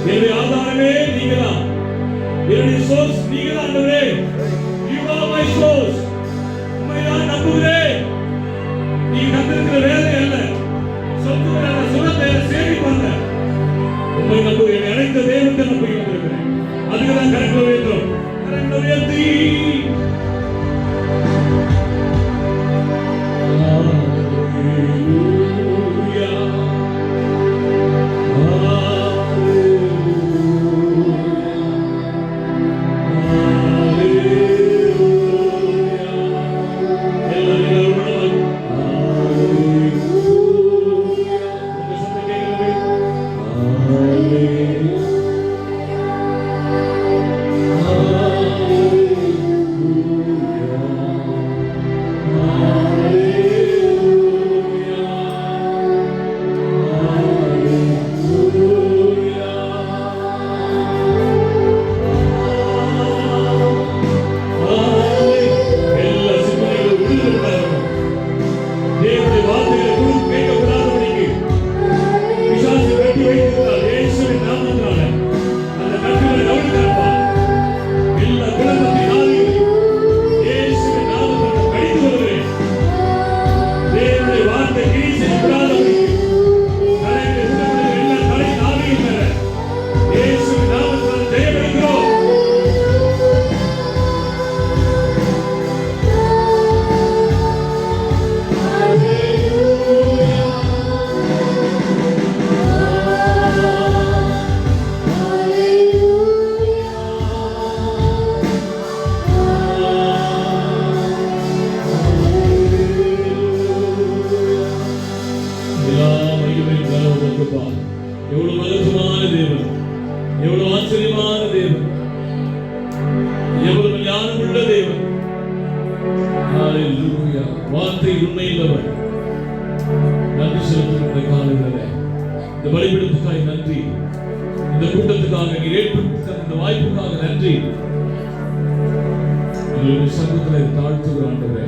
என்னுடைய ஆதாரமே நீங்கதான், என்னுடைய சோர்ஸ் நீங்கதான் ஆண்டவரே. You are my source. உம்மை நான் நம்புகிறேன். நீங்க தந்திருக்கிற வேலை அல்ல, சொத்துக்கள் அல்ல, சுகத்தை சேமிப்பாங்க. உம்மை நம்புகிறேன். அனைத்து தேவத்தை நம்பி வந்திருக்கிறேன். அதுக்குதான் கரங்களை உயர்த்துறோம். கரங்களை உயர்த்தி எவ்வளவு மகத்துவமான தேவன், எவ்வளவு ஆச்சரியமான தேவன், எவ்வளவு ஞானமுள்ள தேவன். ஹல்லேலூயா. வார்த்தை உண்மையுள்ளவர். நன்றி செலுத்துகிற காலையிலே இந்த பலிபீடத்துக்காக நன்றி, இந்த கூட்டத்துக்காக நீர் ஏற்படுத்த இந்த வாய்ப்புக்காக நன்றி. எங்களுடைய சமூகத்தை தாழ்த்துகிற ஆண்டவரே,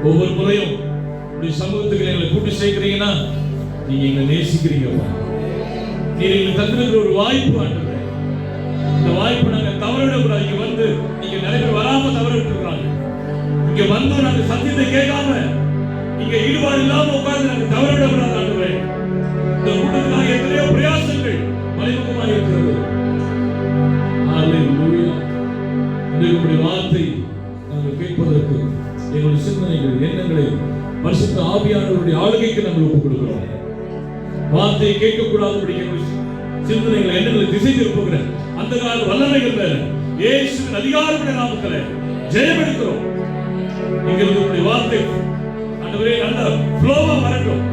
ஒவ்வொரு முறையும் உடைய சமூகத்துக்கு எங்களை கூட்டி சேர்க்கிறீங்கன்னா நீங்க எங்களை நேசிக்கிறீங்கப்பா. நீங்க எங்களுக்கு தந்திருக்கிற ஒரு வாய்ப்பு ஆண்டவரே, இந்த வாய்ப்பு நாங்க தவறவிடக்கூடாது. இங்க வந்து நீங்க நிறைய பேர் வராம தவற விட்டுருக்காங்க. இங்க வந்து நாங்க சத்தியத்தை கேட்காம இங்க ஈடுபாடு இல்லாம உட்கார்ந்து நாங்க தவறவிடக்கூடாது ஆண்டவரே. இந்த கூட்டத்துக்காக எத்தனையோ பிரயாசங்கள் மறைமுகமாக இருக்கிறது. ஹல்லேலூயா. உங்களுடைய வார்த்தை நாங்கள் கேட்பதற்கு எங்களுடைய சிந்தனைகள் எண்ணங்களை பரிசுத்த ஆவியானவருடைய ஆளுகைக்கு நாங்கள் ஒப்புக் கொடுக்கிறோம். வார்த்தையை கேட்கக்கூடாதபடி சிந்தனைகளை எண்ணங்களை திசை திருப்புகிற அந்த கால வல்லமைகள் மேல இயேசுவின் அதிகாரமுடைய நாமத்திலே ஜெயம் எடுக்கிறோம். எங்களுடைய வார்த்தை ஆண்டவரே நல்ல ஃப்ளோவா வரட்டும்.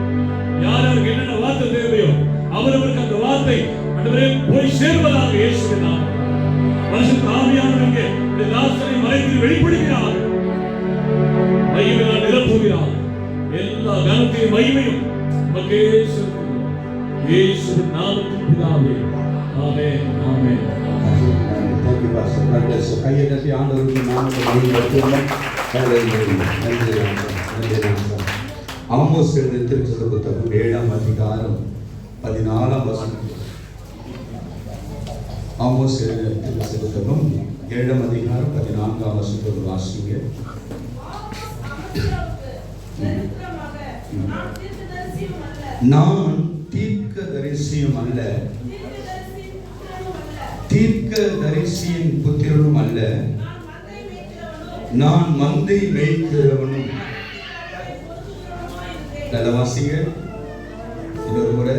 யாருக்கு என்னென்ன வார்த்தை தேவையோ அவரவருக்கு அந்த வார்த்தை ஆண்டவரே போய் சேர்வதாக இயேசுவின் நாமம். பரிசுத்த ஆவியானவருக்கு இந்த தாசனை மறைத்து வெளிப்படுகிறார். மகிமையால் நிரப்புகிறார். எல்லா கனத்தையும் மகிமையும் நமக்கே செலுத்துகிறோம். இயேசுவின் நாமத்தில் பிதாவே. ஆமென். ஆமென். Thank you, Pastor. God bless you. கையை தட்டி ஆண்டவருக்கு நாமத்தை மகிமைப்படுத்துவோம். ஆமோஸ் எழுதிய திருச்சபை புத்தகம் 7ஆம் அதிகாரம் 14ஆம் வசனம். ஆமோஸ் எழுதிய திருச்சபை புத்தகம் 7ஆம் அதிகாரம் 14ஆம் வசனத்தை வாசிங்க. நான் தீர்க்கதரிசியும் அல்ல, தீர்க்கதரிசியின் புத்திரனும் அல்ல, நான் மந்தை மேய்க்கிறவனும். நல்ல வாசிங்க. இன்னொரு முறை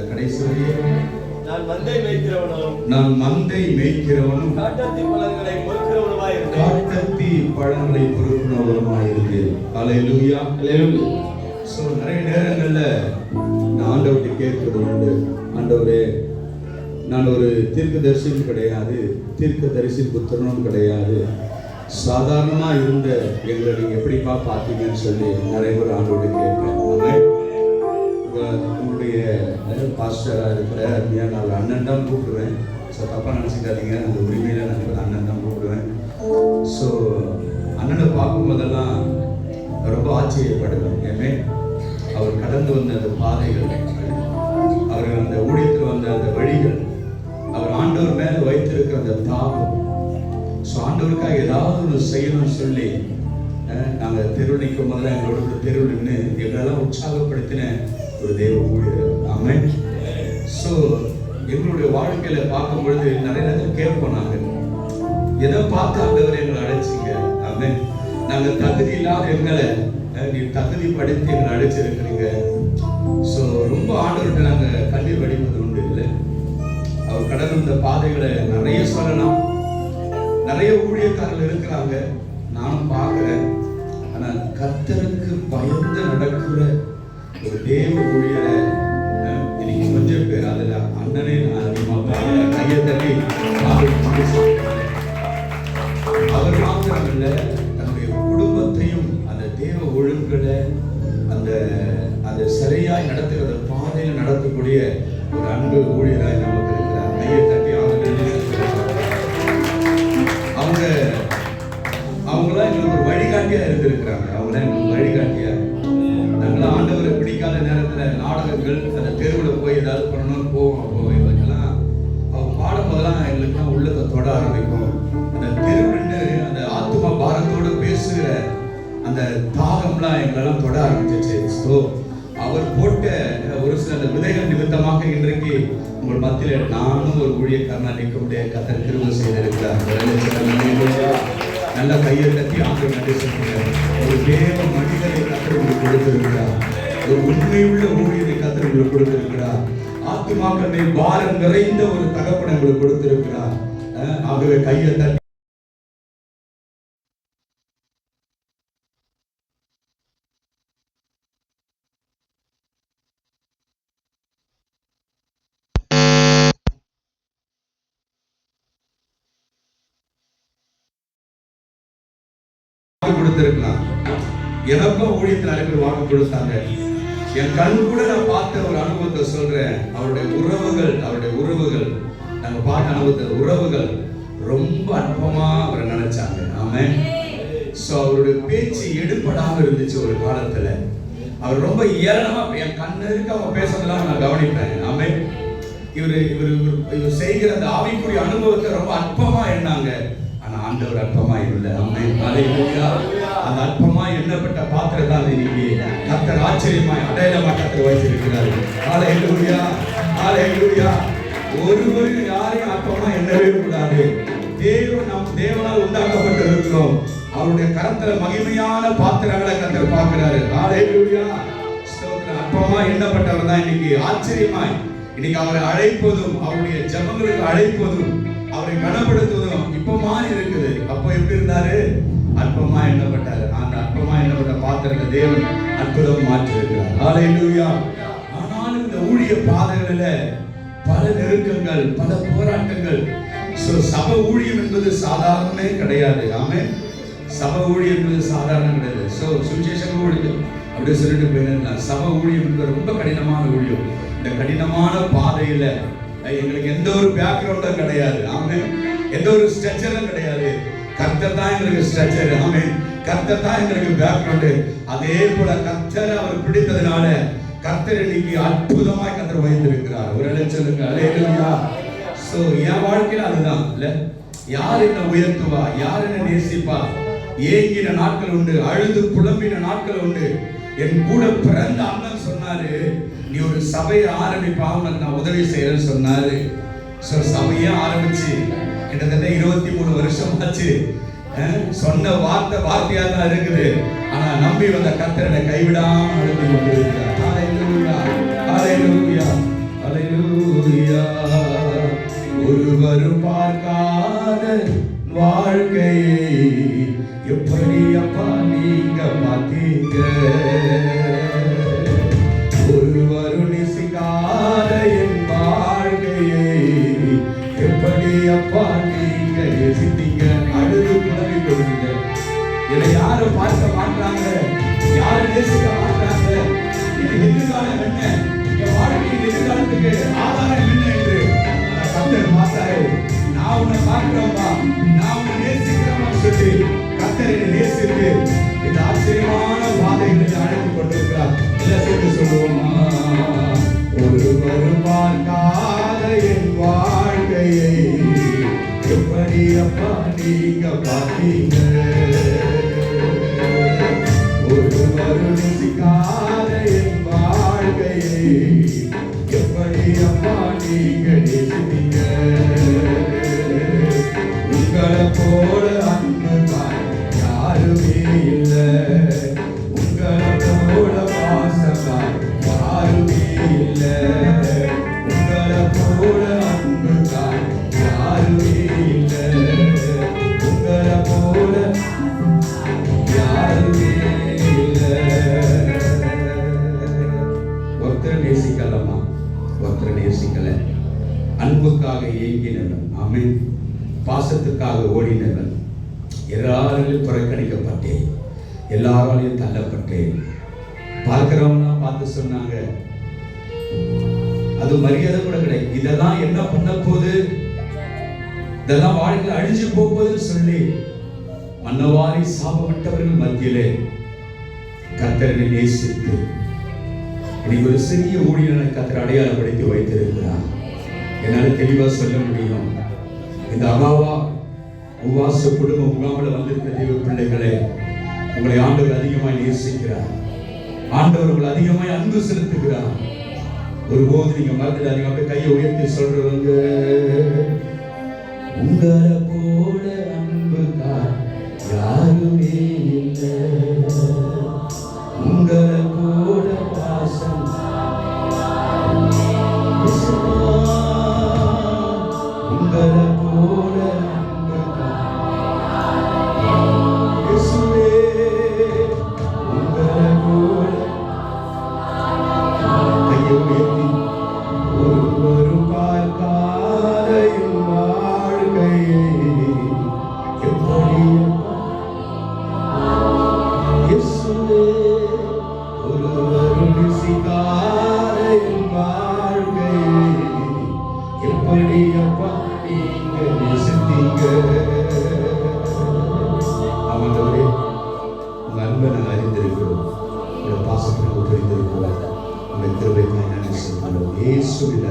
கடைசி வரையே. நான் மந்தை மேய்க்கிறவனும், நான் மந்தை மேய்க்கிறவனும், காட்டத்தி பழங்களை பொறுக்கிறவனுமாய் இருந்தேன். காட்டத்தி பழங்களை பொறுக்கிறவனுமாய் இருந்தேன். ஹல்லேலூயா. ஹல்லேலூயா. சோ நிறைய நேரங்கள்ல நான் ஆண்டவர்கிட்ட கேட்கிறது உண்டு, ஆண்டவரே நான் ஒரு தீர்க்கதரிசியும் கிடையாது, தீர்க்கதரிசி புத்திரனும் கிடையாது, சாதாரணமா இருந்த எங்களை நீங்க எப்படிப்பா பார்த்தீங்கன்னு சொல்லி நிறைய பேர் ஆண்டோட கேட்பேன். உங்களுடைய பாஸ்டரா இருக்கிற அருமையா நான் அண்ணன் தான் கூப்பிடுவேன். ஸோ தப்பா நினைச்சுக்காதீங்க, அந்த உரிமையில நான் அண்ணன் தான் கூப்பிடுவேன். ஸோ அண்ணனை பார்க்கும் போதெல்லாம் ரொம்ப ஆச்சரியப்படுவேன். ஏமே அவர் கடந்து வந்த அந்த பாதைகள், அவர் அந்த ஊழியத்தில் வந்த அந்த வழிகள், அவர் அந்த தாகம். ஸோ ஆண்டவருக்காக ஏதாவது ஒன்று செய்யணும்னு சொல்லி நாங்கள் தெருவில் நிற்கும் போது எங்களோட தெருவில் நின்று எங்களெல்லாம் உற்சாகப்படுத்தின ஒரு தேவ ஊழியர். ஆமென். ஸோ எங்களுடைய வாழ்க்கையில் பார்க்கும் பொழுது நிறைய நேரம் கேட்போம், நாங்கள் எதை பார்த்து ஆண்டவர் எங்களை அழைச்சிங்க. ஆமென். நாங்கள் தகுதி இல்லாத எங்களை நீ தகுதிப்படுத்தி எங்களை அழைச்சிருக்கிறீங்க. ஸோ ரொம்ப ஆண்டவர்கிட்ட நாங்கள் கண்ணீர் வடிப்பது உண்டு இல்லை. அவர் கடந்த இந்த பாதைகளை நிறைய சொல்லலாம். நிறைய ஊழியக்காரர்கள் இருக்கிறாங்க, நானும் பார்க்கிறேன். ஆனால் கர்த்தருக்கு பயந்து நடக்கிற ஒரு தேவ ஊழியரை இன்னைக்கு கொஞ்சம் பேர், அதில் அண்ணனே நான் அதிகமாக கையை தட்டி அவர் மாத்திரமல்ல, தன்னுடைய குடும்பத்தையும் அந்த தேவ ஒழுங்குகளை அந்த சரியாய் நடத்துகிற பாதையில் நடத்தக்கூடிய ஒரு அன்பு ஊழியராய் நமக்கு இருக்கிறார். கையை தட்டி அவங்களாம் எங்களுக்கு ஒரு வழிகாட்டியா இருந்திருக்கிறாங்க. அவங்களாம் எங்களுக்கு வழிகாட்டியா. நாங்களாம் ஆண்டவரை பிடிக்காத நேரத்தில் நாடகங்கள் அந்த தெருவில் போய் ஏதாவது பண்ணணும்னு போவோம். அப்போ எங்களுக்கெல்லாம் அவங்க பாடும் போதெல்லாம் எங்களுக்குலாம் உள்ளத்தை தொட ஆரம்பிக்கும். அந்த தெருவுன்னு அந்த ஆத்துமா பாரத்தோடு பேசுகிற அந்த தாகம்லாம் எங்களெல்லாம் தொட ஆரம்பிச்சிச்சு. ஸோ அவர் போட்ட ஒரு சில அந்த விதைகள் நிமித்தமாக இன்றைக்கு உங்கள் மத்தியில் நானும் ஒரு ஊழியக்காரனா நிற்க முடியாது. கர்த்தர் கிருபை செய்திருக்கிறார். நல்ல கையை தட்டி ஆண்டு நன்றி சொல்கிறார். ஒரு தேவ மனிதரை கர்த்தர் உங்களுக்கு கொடுத்திருக்கிறார். ஒரு உண்மையுள்ள ஊழியரை கர்த்தர் உங்களுக்கு கொடுத்திருக்கிறார். ஆத்துமாக்களை பாரம் நிறைந்த ஒரு தகப்பனை உங்களுக்கு கொடுத்திருக்கிறார். ஆகவே கையை தட்டி கொடுத்திருக்கலாம். எனக்கும் ஊழியத்தில் நிறைய பேர் வாக்கு கொடுத்தாங்க. என் கண் கூட நான் பார்த்த ஒரு அனுபவத்தை சொல்றேன். அவருடைய உறவுகள் நாங்க பார்த்த அனுபவத்தை, உறவுகள் ரொம்ப அற்பமா அவரை நினைச்சாங்க. ஆமென். சோ அவருடைய பேச்சு எடுபடாம இருந்துச்சு. ஒரு காலத்துல அவர் ரொம்ப ஏளனமா, என் கண்ணு இருக்கு அவங்க பேசுறதெல்லாம் நான் கவனிப்பேன். ஆமென். இவர் செய்கிற அந்த ஆவிக்குரிய அனுபவத்தை ரொம்ப அற்பமா எண்ணாங்க. ஆண்டவர் அற்பமா இல்லை. ஆமென். ஹல்லேலூயா. அந்த அற்பமா எண்ணப்பட்ட பாத்திரம் தான் இன்னைக்கு கர்த்தர் ஆச்சரியமாய் அடையாளமா கர்த்தர் வைத்திருக்கிறார். ஹல்லேலூயா. ஹல்லேலூயா. ஒருவரும் யாரையும் அற்பமா எண்ணவே கூடாது. நம் தேவனால் உண்டாக்கப்பட்டிருக்கிறோம். அவருடைய கரத்துல மகிமையான பாத்திரங்களை கர்த்தர் பார்க்கிறாரு. ஹல்லேலூயா. ஸ்தோத்திரம். அற்பமா எண்ணப்பட்டவர் தான் இன்னைக்கு ஆச்சரியமாய் இன்னைக்கு அவரை அழைப்பதும், அவருடைய ஜெபங்களுக்கு அழைப்பதும், அவரை கனப்படுத்துவதும் இப்ப மாறி இருக்குது. அப்போ எப்படி இருந்தாரு? அற்பமா எண்ணப்பட்டாரு. அந்த அற்பமா எண்ணப்பட்ட பாத்திரத்தை தேவன் அற்புதம் மாற்றி இருக்கிறார். ஹல்லேலூயா. ஆனாலும் இந்த ஊழிய பாதைகளில பல நெருக்கங்கள், பல போராட்டங்கள். சபை ஊழியம் என்பது சாதாரணமே கிடையாது. ஆமென். சபை ஊழியம் என்பது சாதாரணம் கிடையாது. சுவிசேஷ ஊழியம் அப்படியே சொல்லிட்டு போயிருந்தா, சபை ஊழியம் என்பது ரொம்ப கடினமான ஊழியம். இந்த கடினமான பாதையில எங்களுக்கு எந்த ஒரு பேக்ரவுண்டும் கிடையாது. ஆமென். எந்த ஒரு ஸ்ட்ரக்சரும் கிடையாது. கர்த்தர் தான் எங்களுக்கு ஸ்ட்ரக்சர். ஆமென். கர்த்தர் தான் எங்களுக்கு பேக்ரவுண்ட். அதே போல கர்த்தர் அவர் பிடித்ததுனால கர்த்தர் இன்னைக்கு அற்புதமாய் கர்த்தர் வைத்திருக்கிறார். ஒரு இடம் சொல்லுங்க. ஹல்லேலூயா. சோ என் வாழ்க்கையில அதுதான் இல்ல. யார் என்ன உயர்த்துவா, யார் என்ன நேசிப்பா? ஏங்கின நாட்கள் உண்டு, அழுது புலம்பின நாட்கள் உண்டு. என் கூட பிறந்த அண்ணன் சொன்னாரு, நீ ஒரு சபையை ஆரம்பிப்பா, உனக்கு நான் உதவி செய்யறேன்னு சொன்னாரு. சபையே ஆரம்பிச்சு கிட்டத்தட்ட 23 வருஷம் ஆச்சு. சொன்ன வார்த்தையா தான் இருக்குது. ஆனா நம்பி வந்த கர்த்தரை கைவிடாம நடத்தி கொண்டிருக்கிறார். ஹல்லேலூயா. ஹல்லேலூயா. ஹல்லேலூயா. ஒருவரும் பார்க்காத வாழ்க்கையை எப்படி அப்பா நீங்க பார்த்தீங்க? ஒருவரும் நேசிக்காத என் வாழ்க்கையை எப்படி அப்பா நீங்க நேசித்தீங்க? அழுது புலம்பி கொடுங்க. இதை யாரும் பார்க்க மாட்டாங்க, யாரும் நேசிக்க மாட்டாங்க. இது எதிர்காலம் என்ன, என் வாழ்க்கையின் எதிர்காலத்துக்கு ஆதாரம் என்ன என்று கர்த்தர் பார்த்தாரு. நான் உன்னை பார்க்கிறோமா, நான் உன்னை நேசிக்கிறோமா சொல்லி கர்த்தர் என்னை நேசித்து இந்த ஆச்சரியமான பாதைகளை பார்த்தீங்க ஒருவரும் நேசிக்காத என் வாழ்க்கையை எப்படி அம்மா நீங்க நேசித்தீங்க உங்களை போல அன்பு யாருமே இல்லை உங்களை போல பாசம் யாருமே இல்லை உங்களை போல அன்பு யாருமே இல்லை உங்களை போல யாருமே இல்லை ஒருத்தர் நேசிக்கலமா ஒருத்தர் நேசிக்கல அன்புக்காக ஏங்கினவன் ஆமென் பாசத்துக்காக ஓடினவன் எல்லாராலையும் புறக்கணிக்கப்பட்டேன் எல்லாராலையும் தள்ளப்பட்டேன் பார்க்கிறவங்களாம் பார்த்து சொன்னாங்க அது மரியாதை கூட கிடையாது இதெல்லாம் என்ன பண்ண போகுது இதெல்லாம் வாழ்க்கையில் அழிஞ்சு போகுதுன்னு சொல்லி மன்னவாரி சாபமிட்டவர்கள் மத்தியிலே கர்த்தரை நேசித்து இன்னைக்கு ஒரு சிறிய ஊழியனை கர்த்தர் அடையாளப்படுத்தி வைத்திருக்கிறார் என்னால் தெளிவா சொல்ல முடியும் இந்த அகாவா உவாச குடும்ப முகாமில் வந்திருக்கிற தெய்வ பிள்ளைகளே உங்களை ஆண்டவர் அதிகமாய் நேசிக்கிறார் ஆண்டவர் உங்களை அதிகமாய் அன்பு செலுத்துகிறார் ஒருபோது நீங்க மறந்துடாதீங்க அப்படியே கையை உயர்த்தி சொல்றவங்க உங்களை போல அன்பு யாருமே இல்லை உங்களை போல பாசம் உங்களை போல அன்பு இயேசுவே உங்களை போல கையை உயர்த்தி ஒருவரும் பார்க்காத என் வாழ்க்கையை எப்படி இயேசுவே ஒருவரும் நேசிக்காத என் வாழ்க்கையை எப்படி அப்பா நீங்க நேசித்தீங்க ஆமாண்டவரே உங்க அன்பை நாங்கள் அறிந்திருக்கிறோம் உங்க பாசத்தை நாங்கள் புரிந்திருக்கிறோம் உங்க கிருபைக்காய் நாங்கள் சொல்கிறோம் இயேசுவின்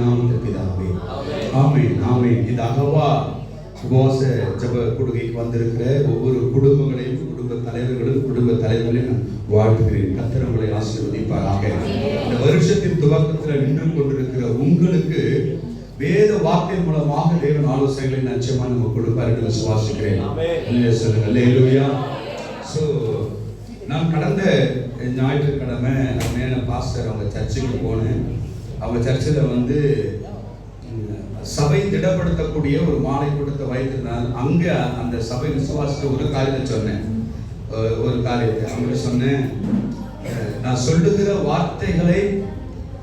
நாமத்தில் பிதாவே ஆமென் ஆமென் இந்த அகவா உபவாச ஜெப கொடுகைக்கு வந்திருக்கிற ஒவ்வொரு குடும்பங்களையும் குடும்ப தலைவர்களையும் நான் வாழ்த்துகிறேன் கர்த்தர் உங்களை ஆசீர்வதிப்பாராக இந்த வருஷத்தின் துவக்கத்தில் நின்று கொண்டிருக்கிற உங்களுக்கு வேத வார்த்தை மூலமாக தேவன் ஆலோசனைகளை நிச்சயமா நம்ம கொடுப்பார் என்று விசுவாசிக்கிறேன் சொல்லுங்க அல்லேலூயா ஸோ நான் கடந்த ஞாயிற்றுக்கிழமை மேன பாஸ்டர் அவங்க சர்ச்சுக்கு போனேன் அவங்க சர்ச்சில் வந்து சபை திடப்படுத்தக்கூடிய ஒரு மாலை கூட்டத்தை வைத்திருந்தால் அங்கே அந்த சபை விசுவாசித்த ஒரு காரியத்தை சொன்னேன் ஒரு காரியத்தை அவங்க சொன்னேன் நான் சொல்லுகிற வார்த்தைகளை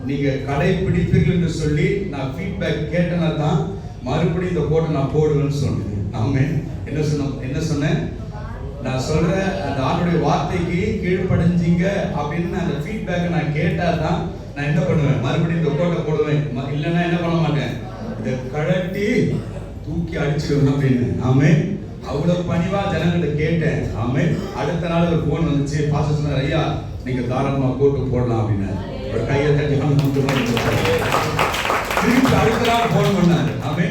நீங்க கடைபிடிப்பீர்கள் என்று சொல்லி நான் ஃபீட்பேக் கேட்டனா தான் மறுபடியும் இந்த போட்டை நான் போடுவேன்னு சொன்னேன் நாம என்ன சொன்னேன் நான் சொல்ற அந்த ஆண்டுடைய வார்த்தைக்கு கீழ்ப்படைஞ்சிங்க அப்படின்னு அந்த ஃபீட்பேக்கை நான் கேட்டா தான் நான் என்ன பண்ணுவேன் மறுபடியும் இந்த போட்டை போடுவேன் இல்லைன்னா என்ன பண்ண மாட்டேன் இதை கழட்டி தூக்கி அடிச்சிடுவேன் அப்படின்னு ஆமே அவ்வளவு பணிவா ஜனங்களை கேட்டேன் ஆமே அடுத்த நாள் ஒரு போன் வந்துச்சு பாஸ்டர் சொன்னார் ஐயா நீங்க தாராளமா போட்டு போடலாம் அப்படின்னு ஒரு கையை தட்டி திருப்பி அடுத்த நாள் போன் பண்ணாரு ஆமே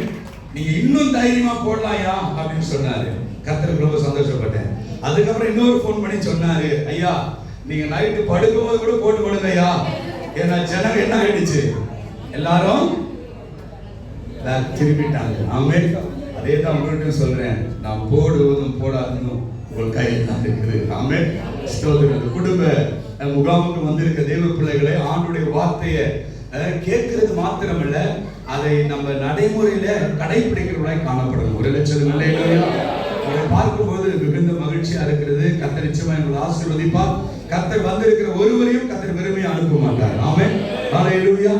நீங்க இன்னும் தைரியமா போடலாம்யா அப்படின்னு சொன்னாரு கர்த்தருக்கு ரொம்ப சந்தோஷப்பட்டேன் அதுக்கப்புறம் இன்னொரு போன் பண்ணி சொன்னாரு ஐயா நீங்க நைட்டு படுக்கும் போது கூட போட்டு போடுங்க ஐயா ஏன்னா ஜனங்க என்ன ஆயிடுச்சு எல்லாரும் திரும்பிட்டாங்க ஆமே அதே தான் உங்கள்கிட்ட சொல்றேன் நான் போடுவதும் போடாததும் உங்கள் கையில் தான் இருக்குது ஆமே குடும்ப முகாமுக்கு வந்திருக்க தேவ பிள்ளைகளை ஆண்டுடைய வார்த்தையை கேட்கறது மாத்திரமல்ல அதை நம்ம நடைமுறையில கடைபிடிக்கிறவர்களாய் காணப்படணும் ஒரு லட்சம் நிலையிலையா உங்களை பார்க்கும்போது மிகுந்த மகிழ்ச்சியா இருக்கிறது கர்த்தர் நிச்சயமா எங்களை ஆசீர்வதிப்பார் கர்த்தர் வந்திருக்கிற ஒருவரையும் கர்த்தர் வெறுமையா அனுப்ப மாட்டார் ஆமென் ஹல்லேலூயா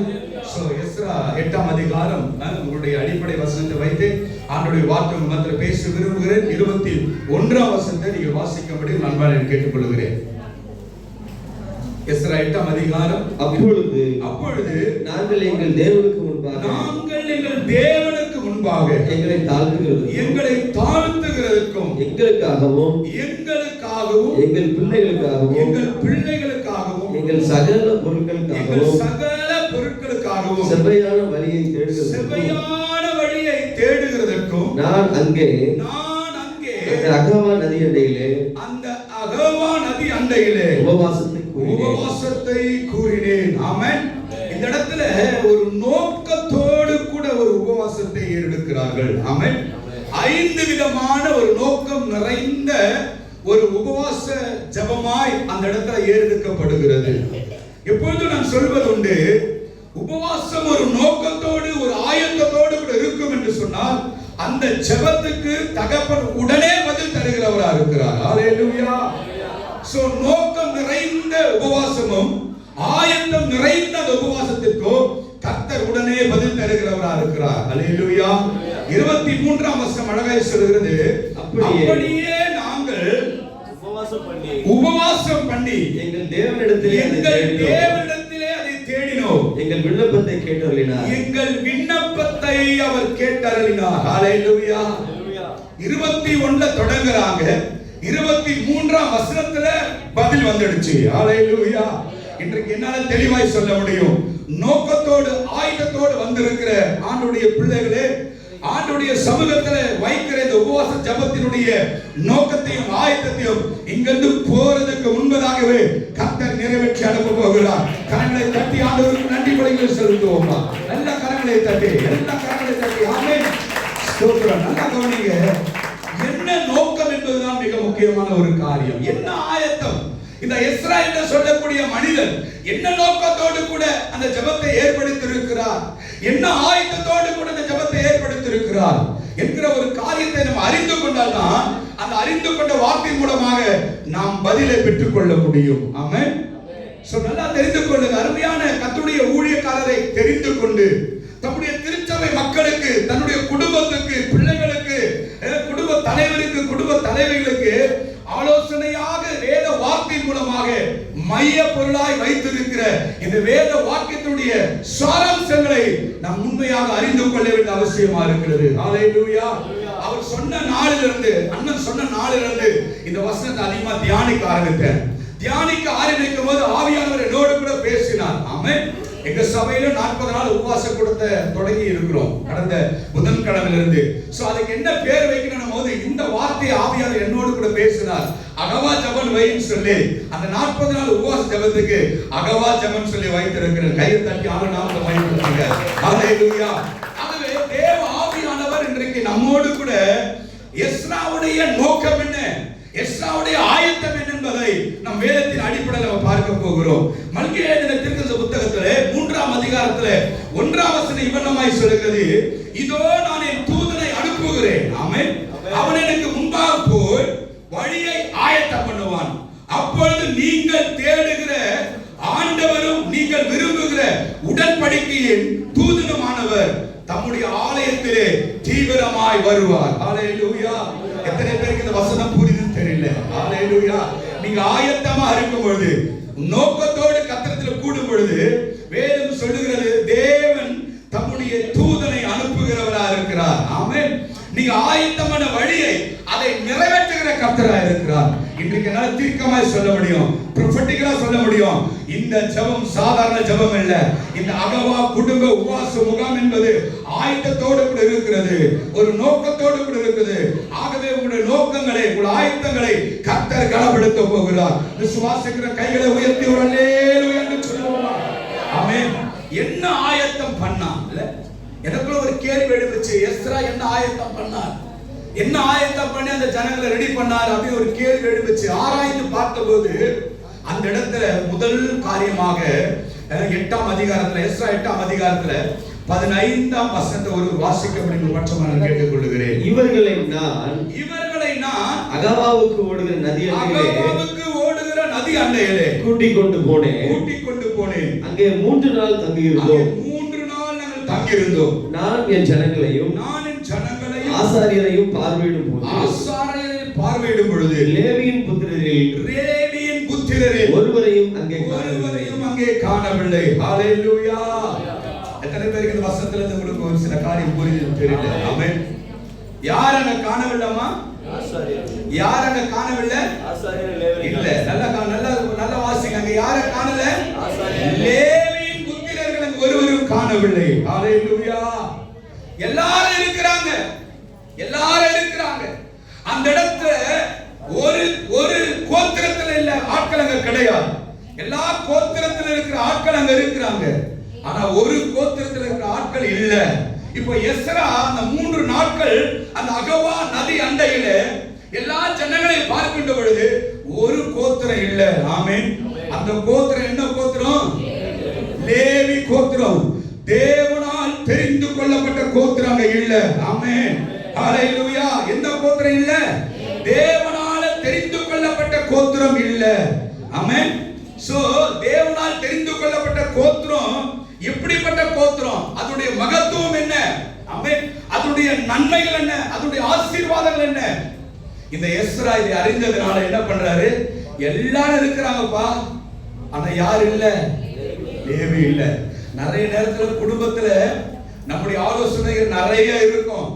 சோ எஸ்ரா 8ஆம் அதிகாரம் உங்களுடைய அடிப்படை வசனத்தை வைத்து ஆண்டவருடைய வார்த்தை உங்கள் மத்தியில் பேச விரும்புகிறேன் 21ஆம் வசனத்தை நீங்கள் வாசிக்கும்படி நண்பனை கேட்டுக்கொள்கிறேன் எஸ்ரா 8ஆம் அதிகாரம் அப்பொழுது நாங்கள் எங்கள் தேவனுக்கு முன்பாக எங்களை தாழ்த்துகிறதற்கும் எங்களுக்காகவும் எங்கள் பிள்ளைகளுக்காகவும் எங்கள் சகல பொருட்களுக்காகவும் செவ்வையான வழியை தேடுகிறதற்கும் நான் அங்கே அகவா நதி அண்டையிலே அந்த அகவா நதி அண்டையிலே உபவாசத்தை கூறினேன். ஆமென். இந்த இடத்துல ஒரு நோக்கத்தோடு கூட ஒரு உபவாசத்தை ஏறெடுக்கிறார்கள். ஆமென். 5 விதமான ஒரு நோக்கம் நிறைந்த ஒரு உபவாச ஜெபமாய் அந்த இடத்துல ஏறெடுக்கப்படுகிறது. எப்பொழுதும் நான் சொல்வது உண்டு, உபவாசம் ஒரு நோக்கத்தோடு ஒரு ஆயத்தத்தோடு கூட இருக்கும் என்று சொன்னால் அந்த ஜெபத்துக்கு தகப்பன் உடனே பதில் தருகிறவராக இருக்கிறார். ஹalleluya. சோ நோக்கம் நிறைந்த உபவாசமும் ஆயத்தம் நிறைந்த அந்த உபவாசத்திற்கும் கர்த்தர் உடனே பதில் தருகிறவராக இருக்கிறார். ஹalleluya. 23ஆம் வசனம் அழகாய் சொல்கிறது, அப்படியே நாங்கள் உபவாசம் பண்ணி எங்கள் தேவனிடத்திலே அதை தேடினோம். எங்கள் விண்ணப்பத்தை கேட்டருளினார். எங்கள் விண்ணப்பத்தை அவர் கேட்டருளினார். ஹalleluya. 21ல தொடங்குறாங்க, 23ஆம் வசனத்துல பதில் வந்துடுச்சு. ஹalleluya. இன்றைக்கு என்னால தெளிவாய் சொல்ல முடியும், நோக்கத்தோடு ஆயுதத்தோடு வந்திருக்கிற ஆண்டவருடைய பிள்ளைகளே, ஆண்டவருடைய சமூகத்துல வைக்கிற இந்த உபவாச ஜெபத்தினுடைய நோக்கத்தையும் ஆயத்தத்தையும் இங்கிருந்து போறதுக்கு முன்பதாகவே கர்த்தர் நிறைவேற்றி அனுப்ப போகிறார். கரங்களை தட்டி ஆண்டவருக்கு நன்றி பலிகளை செலுத்துவோமா? நல்ல கரங்களை தட்டி, எல்லா கரங்களை தட்டி ஆமென். ஸ்தோத்திரம். நல்லா கவனிங்க, என்ன நோக்கம் என்பதுதான் மிக முக்கியமான ஒரு காரியம். என்ன ஆயத்தம்? இந்த எஸ்ரா என்று சொல்லக்கூடிய மனிதன் என்ன நோக்கத்தோடு கூட அந்த ஜெபத்தை ஏற்படுத்தியிருக்கிறார், என்ன ஆயத்தத்தோடு கூட அந்த ஜெபத்தை ஏற்படுத்தியிருக்கிறார் என்கிற ஒரு காரியத்தை நாம் அறிந்து கொண்டால்தான் அந்த அறிந்து கொண்ட வார்த்தை மூலமாக நாம் பதிலை பெற்றுக் கொள்ள முடியும். ஆமென். சோ நல்லா தெரிந்து கொள்ளுங்க, அருமையான கர்த்தருடைய ஊழியக்காரரை தெரிந்து கொண்டு தம்முடைய திருச்சபை மக்களுக்கு, தன்னுடைய குடும்பத்துக்கு, பிள்ளைகளுக்கு, குடும்ப தலைவருக்கு, குடும்ப தலைவிகளுக்கு ஆலோசனையாக வேத வார்த்தை மூலமாக மைய பொருளாய் வைத்திருக்கிற இந்த வேத வாக்கியத்துடைய சாராம்சங்களை நாம் உண்மையாக அறிந்து கொள்ள வேண்டிய அவசியமா இருக்கிறது. ஹalleluya. அவர் சொன்ன நாளிலிருந்து, அண்ணன் சொன்ன நாளிலிருந்து இந்த வசனத்தை அதிகமா தியானிக்க ஆரம்பித்தேன். தியானிக்க ஆரம்பிக்கும் போது ஆவியானவர் என்னோடு கூட பேசினார். ஆமென். எங்க சபையில 40 நாள் உபவாச கூட்டத்தை தொடங்கி இருக்கிறோம் கடந்த புதன்கிழமையிலிருந்து. சோ அதுக்கு என்ன பேர் வைக்கணும் போது இந்த வார்த்தையை ஆவியானவர் என்னோடு கூட பேசினார். அகவா ஜெபம் வைன்னு சொல்லி அந்த 40 நாள் உபவாச ஜெபத்துக்கு அகவா ஜெபம் சொல்லி வைத்திருக்கிறேன். கையை தட்டி ஆண்டவர் நாமத்தை மகிமைப்படுத்துங்க. ஹalleluya. ஆகவே தேவ ஆவியானவர் இன்றைக்கு நம்மோடு கூட எஸ்ராவுடைய நோக்கம் என்ன, எஸ்ராவுடைய ஆயத்தம் என்ன என்பதை நம் வேதத்தின் அடிப்படையில் நம்ம பார்க்க போகிறோம். மல்கியா எழுதின தீர்க்கதரிசி புத்தகத்திலே 3ஆம் அதிகாரத்திலே 1ஆம் வசனம் இவ்வண்ணமாய் சொல்கிறது, இதோ நான் என் தூதனை அனுப்புகிறேன். ஆமென். அவன் எனக்கு முன்பாக போய் வழியை ஆயத்தம் பண்ணுவான். அப்பொழுது நீங்கள் தேடுகிற ஆண்டவரும் நீங்கள் விரும்புகிற உடன்படிக்கையின் தூதனுமானவர் தம்முடைய ஆலயத்திலே தீவிரமாய் வருவார். ஹalleluya. எத்தனை பேருக்கு இந்த வசனம் புரியுதுன்னு தெரியல. ஹalleluya. நீங்க ஆயத்தமா இருக்கும் பொழுது, நோக்கத்தோடு கர்த்தரிடத்தில் கூடும் பொழுது வேதம் சொல்லுகிறது, தேவன் தம்முடைய தூதனை அனுப்புகிறவராக இருக்கிறார். ஆமென். நீங்க ஆயத்தமான வழியை அதை நிறைவேற்றுகிற கர்த்தராக இருக்கிறார். இன்றைக்கு என்னால தீர்க்கமாய் சொல்ல முடியும், ப்ரொஃபெட்டிக்கலா சொல்ல முடியும், இந்த ஜெபம் சாதாரண ஜெபம் இல்ல. இந்த அகவா குடும்ப உபவாச முகாம் என்பது ஆயத்தத்தோடு கூட இருக்கிறது, ஒரு நோக்கத்தோடு கூட இருக்குது. ஆகவே உங்களுடைய நோக்கங்களை, உங்களுடைய ஆயத்தங்களை கர்த்தர் கனப்படுத்த போகிறார். விசுவாசிக்கிற கைகளை உயர்த்தி ஒரு அல்லேலூயா என்று சொல்லுவோமா? ஆமென். என்ன ஆயத்தம் பண்ணான்? எனக்குள்ள ஒரு கேள்வி எழுந்துச்சு, எஸ்ரா என்ன ஆயத்தம் பண்ணார், என்ன ஆயத்தம் பண்ணி அந்த ஜனங்களை ரெடி பண்ணார் அப்படி ஒரு கேள்வி எழுந்துச்சு. ஆராய்ந்து பார்த்தபோது அந்த இடத்துல முதல் காரியமாக 8ஆம் அதிகாரத்துல, எஸ்ரா 8ஆம் அதிகாரத்துல 15ஆம் வசனத்தை ஒரு வாசிக்க முடியும் பட்சமாக கேட்டுக் கொள்கிறேன். இவர்களை நான் அகவாவுக்கு ஓடுகிற நதி அண்டையிலே கூட்டிக் கொண்டு போனேன். அங்கே 3 நாள் தங்கியிருந்தோம். நான் என் ஜனங்களையும் ஆசாரியரையும் பார்வையிடும் பொழுது லேவியின் புத்திரரில் ஒருவரையும் அங்கே காணவில்லை. ஹalleluya. எத்தனை பேருக்கு இந்த வசனத்துல இருந்து உங்களுக்கு ஒரு சில காரியம் புரியுது தெரியல? ஆமென். யார் அங்க காணவில்லைமா? யார் அங்க காணவில்லை? இல்ல. நல்ல வாசிங்க. அங்க யார காணல? லேவியின் புத்திரர்கள் அங்க ஒருவரும் காணவில்லை. ஹalleluya. எல்லாரும் இருக்கிறாங்க. ஆனா அந்த இடத்துல ஒரு ஒரு கோத்திரத்துல இல்ல ஆட்கள் அங்க கிடையாது. எல்லா கோத்திரத்துல இருக்கிற ஆட்கள் அங்க இருக்கிறாங்க. ஆனா ஒரு கோத்திரத்துல இருக்கிற ஆட்கள் இல்ல. இப்போ எஸ்ரா அந்த 3 நாட்கள் அந்த அகவா நதி அண்டையில எல்லா ஜனங்களையும் பார்க்கின்ற பொழுது ஒரு கோத்திரம் இல்ல. ஆமென். அந்த கோத்திரம் என்ன கோத்திரம்? லேவி கோத்திரம். தேவனால் தெரிந்து கொள்ளப்பட்ட கோத்திரம் அங்க இல்ல. ஆமென். ஹalleluya. எந்த கோத்திரம் இல்ல? தேவனால தெரிந்து கொள்ளப்பட்ட கோத்திரம் இல்ல. ஆமென். சோ தேவனால் தெரிந்து கொள்ளப்பட்ட கோத்திரம் எப்படிப்பட்ட கோத்திரம்? அதனுடைய மகத்துவம் என்ன? ஆமென். அதனுடைய நன்மைகள் என்ன? அதனுடைய ஆசீர்வாதங்கள் என்ன? இந்த எஸ்ரா இதை அறிந்ததனால என்ன பண்றாரு? எல்லாரும் இருக்கிறாங்கப்பா, ஆனா யார் இல்ல? லேவி இல்ல. நிறைய நேரத்துல குடும்பத்துல நம்முடைய ஆலோசனைகள் நிறைய இருக்கும்.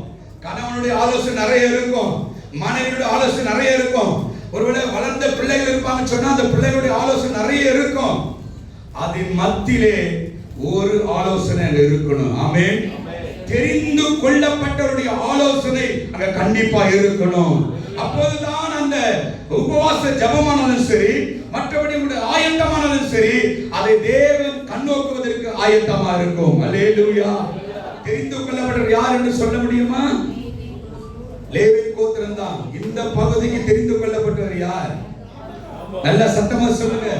கணவனுடைய ஆலோசனை நிறைய இருக்கும், மனைவியுடைய ஆலோசனை நிறைய இருக்கும். ஒருவேளை வளர்ந்த பிள்ளைகள் இருப்பாங்க சொன்னா அந்த பிள்ளைகளுடைய ஆலோசனை நிறைய இருக்கும். அதன் மத்தியிலே ஒரு ஆலோசனை இருக்கணும். ஆமென். தெரிந்து கொள்ளப்பட்டவருடைய ஆலோசனை அங்க கண்டிப்பா இருக்கணும். அப்போதுதான் அந்த உபவாச ஜெபமானாலும் சரி, மற்றபடி உங்களுடைய ஆயத்தமானாலும் சரி, அதை தேவன் கண்ணோக்குவதற்கு ஆயத்தமா இருக்கும். அல்லேலூயா. தெரிந்து கொள்ளப்பட்டவர் யார் என்று சொல்ல முடியுமா? லேவி கோத்திரம் தான். இந்த பகுதிக்கு தெரிந்து கொள்ளப்பட்டவர் யார்? நல்ல சத்தமா சொல்லுங்க.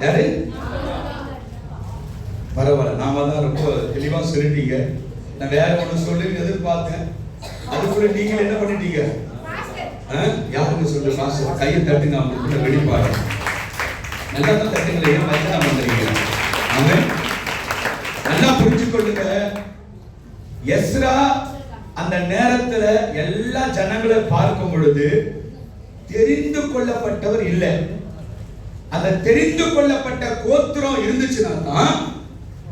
யாரு? பரவாயில்ல, நாம தான் ரொம்ப தெளிவா சொல்லிட்டீங்க. நான் வேற ஒண்ணு சொல்லி எதிர்பார்த்தேன், அதுக்குள்ள நீங்க என்ன பண்ணிட்டீங்க? யாருக்கு சொல்லு? பாஸ்டர் கையை தட்டுங்க, அவங்களுக்குள்ள வெளிப்பாடு. நல்லா தான் தட்டுங்களே, ஏன் வச்சனா பண்றீங்க? ஆமென். நல்லா புரிஞ்சு கொள்ளுங்க. எஸ்ரா அந்த நேரத்துல எல்லா ஜனங்களை பார்க்கும் பொழுது தெரிந்து கொள்ளப்பட்டவர் இல்லை. அந்த தெரிந்து கொள்ளப்பட்ட கோத்திரம் இருந்துச்சுன்னா தான்